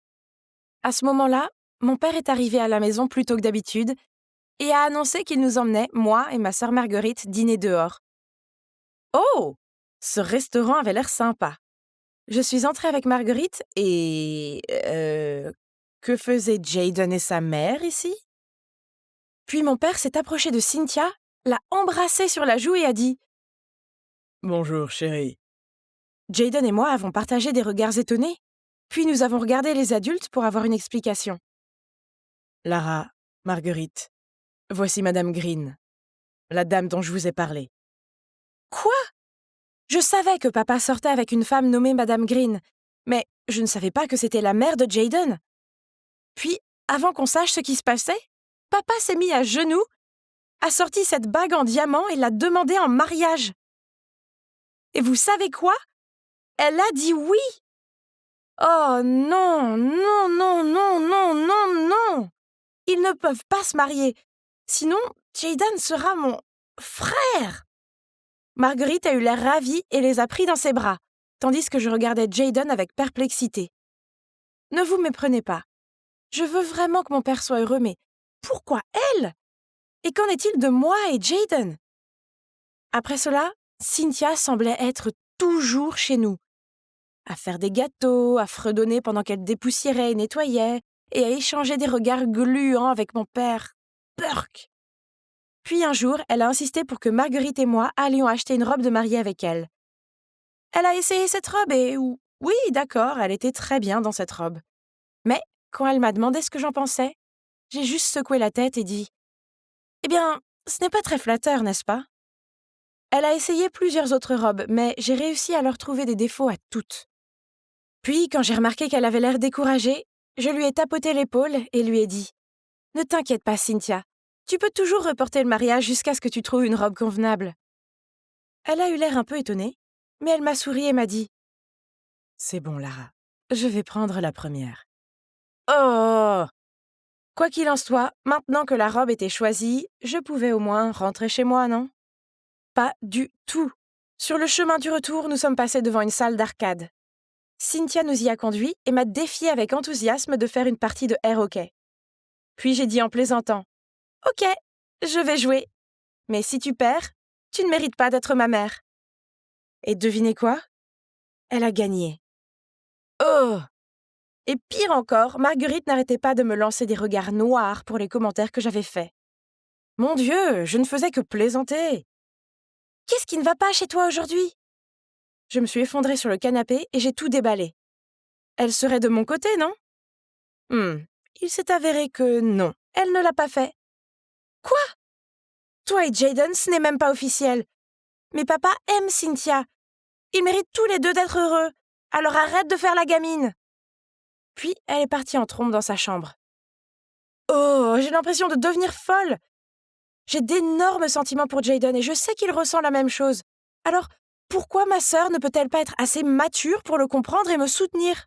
À ce moment-là, mon père est arrivé à la maison plus tôt que d'habitude et a annoncé qu'il nous emmenait, moi et ma sœur Marguerite, dîner dehors. Oh! Ce restaurant avait l'air sympa. Je suis entrée avec Marguerite et... que faisaient Jayden et sa mère ici? Puis mon père s'est approché de Cynthia, l'a embrassée sur la joue et a dit « Bonjour, chérie. » Jayden et moi avons partagé des regards étonnés, puis nous avons regardé les adultes pour avoir une explication. « Lara, Marguerite, voici Madame Green, la dame dont je vous ai parlé. » Quoi? Je savais que papa sortait avec une femme nommée Madame Green, mais je ne savais pas que c'était la mère de Jayden. Puis, avant qu'on sache ce qui se passait, papa s'est mis à genoux, a sorti cette bague en diamant et l'a demandée en mariage. Et vous savez quoi? Elle a dit oui. Oh non, non, non, non, non, non, non. Ils ne peuvent pas se marier. Sinon, Jayden sera mon frère. Marguerite a eu l'air ravie et les a pris dans ses bras, tandis que je regardais Jayden avec perplexité. Ne vous méprenez pas. Je veux vraiment que mon père soit heureux, mais pourquoi elle? Et qu'en est-il de moi et Jayden? Après cela, Cynthia semblait être toujours chez nous, à faire des gâteaux, à fredonner pendant qu'elle dépoussiérait et nettoyait, et à échanger des regards gluants avec mon père. Burk! Puis un jour, elle a insisté pour que Marguerite et moi allions acheter une robe de mariée avec elle. Elle a essayé cette robe et oui, d'accord, elle était très bien dans cette robe. Mais quand elle m'a demandé ce que j'en pensais, j'ai juste secoué la tête et dit « Eh bien, ce n'est pas très flatteur, n'est-ce pas ?» Elle a essayé plusieurs autres robes, mais j'ai réussi à leur trouver des défauts à toutes. Puis, quand j'ai remarqué qu'elle avait l'air découragée, je lui ai tapoté l'épaule et lui ai dit « Ne t'inquiète pas, Cynthia, tu peux toujours reporter le mariage jusqu'à ce que tu trouves une robe convenable. » Elle a eu l'air un peu étonnée, mais elle m'a souri et m'a dit « C'est bon, Lara, je vais prendre la première. » Oh! Quoi qu'il en soit, maintenant que la robe était choisie, je pouvais au moins rentrer chez moi, non? Pas du tout. Sur le chemin du retour, nous sommes passés devant une salle d'arcade. Cynthia nous y a conduits et m'a défié avec enthousiasme de faire une partie de air hockey. Puis j'ai dit en plaisantant: Ok, je vais jouer. Mais si tu perds, tu ne mérites pas d'être ma mère. Et devinez quoi? Elle a gagné. Oh! Et pire encore, Marguerite n'arrêtait pas de me lancer des regards noirs pour les commentaires que j'avais faits. Mon Dieu, je ne faisais que plaisanter. Qu'est-ce qui ne va pas chez toi aujourd'hui? Je me suis effondrée sur le canapé et j'ai tout déballé. Elle serait de mon côté, non? Il s'est avéré que non, elle ne l'a pas fait. Quoi? Toi et Jayden, ce n'est même pas officiel. Mais papa aime Cynthia. Ils méritent tous les deux d'être heureux. Alors arrête de faire la gamine. Puis elle est partie en trombe dans sa chambre. Oh, j'ai l'impression de devenir folle. J'ai d'énormes sentiments pour Jayden et je sais qu'il ressent la même chose. Alors, pourquoi ma sœur ne peut-elle pas être assez mature pour le comprendre et me soutenir?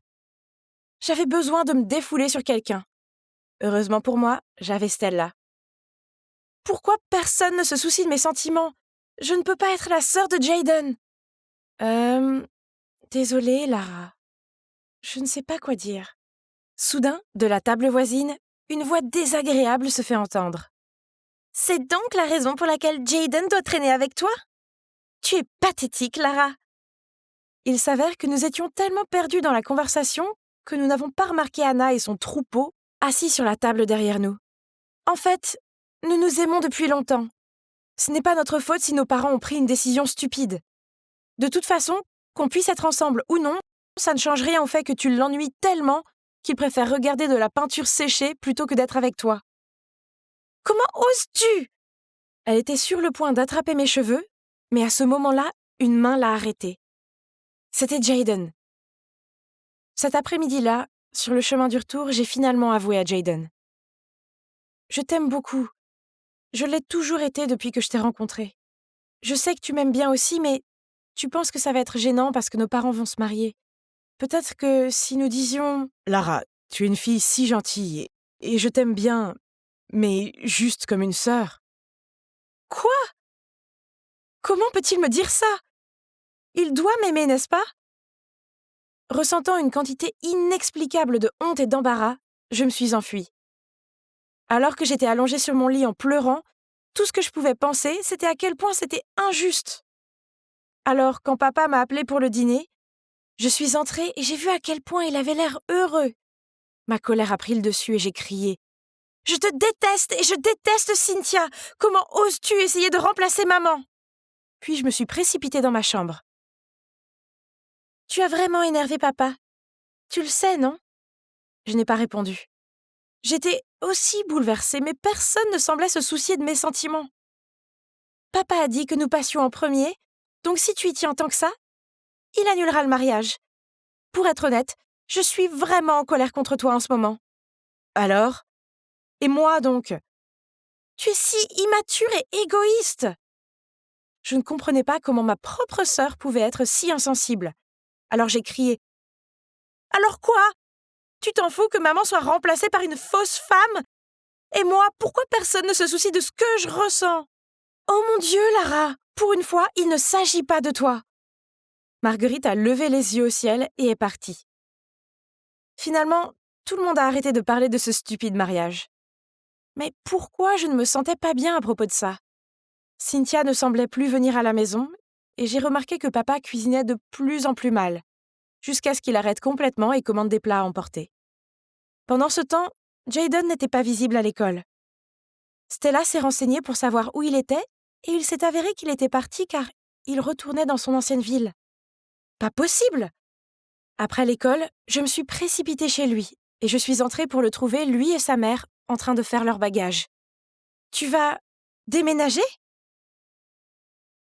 J'avais besoin de me défouler sur quelqu'un. Heureusement pour moi, j'avais Stella. Pourquoi personne ne se soucie de mes sentiments? Je ne peux pas être la sœur de Jayden. Désolée, Lara. Je ne sais pas quoi dire. Soudain, de la table voisine, une voix désagréable se fait entendre. C'est donc la raison pour laquelle Jayden doit traîner avec toi? Tu es pathétique, Lara. Il s'avère que nous étions tellement perdus dans la conversation que nous n'avons pas remarqué Anna et son troupeau assis sur la table derrière nous. En fait, nous nous aimons depuis longtemps. Ce n'est pas notre faute si nos parents ont pris une décision stupide. De toute façon, qu'on puisse être ensemble ou non, ça ne change rien au fait que tu l'ennuies tellement qu'il préfère regarder de la peinture séchée plutôt que d'être avec toi. Comment oses-tu? Elle était sur le point d'attraper mes cheveux, mais à ce moment-là, une main l'a arrêtée. C'était Jayden. Cet après-midi-là, sur le chemin du retour, j'ai finalement avoué à Jayden. Je t'aime beaucoup. Je l'ai toujours été depuis que je t'ai rencontré. Je sais que tu m'aimes bien aussi, mais tu penses que ça va être gênant parce que nos parents vont se marier. Peut-être que si nous disions... Lara, tu es une fille si gentille et je t'aime bien, mais juste comme une sœur. Quoi? Comment peut-il me dire ça? Il doit m'aimer, n'est-ce pas? Ressentant une quantité inexplicable de honte et d'embarras, je me suis enfuie. Alors que j'étais allongée sur mon lit en pleurant, tout ce que je pouvais penser, c'était à quel point c'était injuste. Alors, quand papa m'a appelée pour le dîner, je suis entrée et j'ai vu à quel point il avait l'air heureux. Ma colère a pris le dessus et j'ai crié. « Je te déteste et je déteste Cynthia! Comment oses-tu essayer de remplacer maman ?» Puis je me suis précipitée dans ma chambre. « Tu as vraiment énervé papa. Tu le sais, non ?» Je n'ai pas répondu. J'étais aussi bouleversée, mais personne ne semblait se soucier de mes sentiments. Papa a dit que nous passions en premier, donc si tu y tiens tant que ça, il annulera le mariage. Pour être honnête, je suis vraiment en colère contre toi en ce moment. Alors? Et moi donc? Tu es si immature et égoïste. Je ne comprenais pas comment ma propre sœur pouvait être si insensible. Alors j'ai crié. Alors quoi? Tu t'en fous que maman soit remplacée par une fausse femme? Et moi, pourquoi personne ne se soucie de ce que je ressens? Oh mon Dieu, Lara! Pour une fois, il ne s'agit pas de toi. Marguerite a levé les yeux au ciel et est partie. Finalement, tout le monde a arrêté de parler de ce stupide mariage. Mais pourquoi je ne me sentais pas bien à propos de ça? Cynthia ne semblait plus venir à la maison, et j'ai remarqué que papa cuisinait de plus en plus mal, jusqu'à ce qu'il arrête complètement et commande des plats à emporter. Pendant ce temps, Jayden n'était pas visible à l'école. Stella s'est renseignée pour savoir où il était, et il s'est avéré qu'il était parti car il retournait dans son ancienne ville. Pas possible! Après l'école, je me suis précipitée chez lui, et je suis entrée pour le trouver, lui et sa mère, en train de faire leur bagage. Tu vas déménager?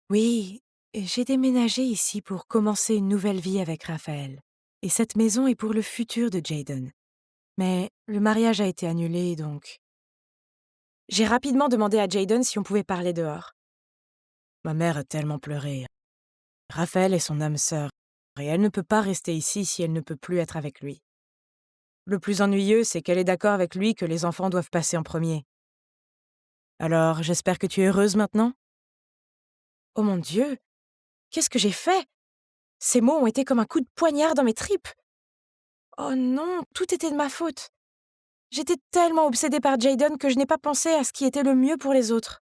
Oui, j'ai déménagé ici pour commencer une nouvelle vie avec Raphaël. Et cette maison est pour le futur de Jayden. Mais le mariage a été annulé, donc... J'ai rapidement demandé à Jayden si on pouvait parler dehors. Ma mère a tellement pleuré. Raphaël est son âme sœur, et elle ne peut pas rester ici si elle ne peut plus être avec lui. Le plus ennuyeux, c'est qu'elle est d'accord avec lui que les enfants doivent passer en premier. Alors, j'espère que tu es heureuse maintenant? Oh mon Dieu, qu'est-ce que j'ai fait? Ces mots ont été comme un coup de poignard dans mes tripes. Oh non, tout était de ma faute. J'étais tellement obsédée par Jayden que je n'ai pas pensé à ce qui était le mieux pour les autres.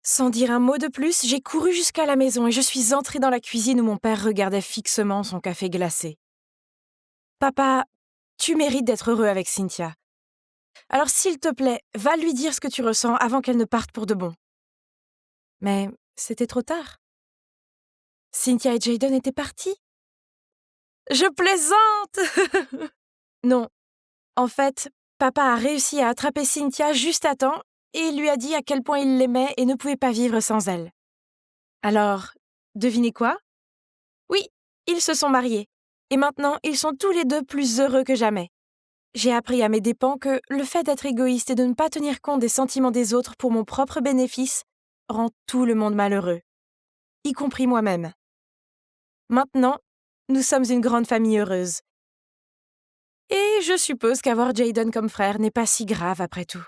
Sans dire un mot de plus, j'ai couru jusqu'à la maison et je suis entrée dans la cuisine où mon père regardait fixement son café glacé. Papa, tu mérites d'être heureux avec Cynthia. Alors s'il te plaît, va lui dire ce que tu ressens avant qu'elle ne parte pour de bon. Mais c'était trop tard. Cynthia et Jayden étaient partis. Je plaisante! Non. En fait, papa a réussi à attraper Cynthia juste à temps et il lui a dit à quel point il l'aimait et ne pouvait pas vivre sans elle. Alors, devinez quoi? Oui, ils se sont mariés. Et maintenant, ils sont tous les deux plus heureux que jamais. J'ai appris à mes dépens que le fait d'être égoïste et de ne pas tenir compte des sentiments des autres pour mon propre bénéfice rend tout le monde malheureux, y compris moi-même. Maintenant, nous sommes une grande famille heureuse. Et je suppose qu'avoir Jayden comme frère n'est pas si grave après tout.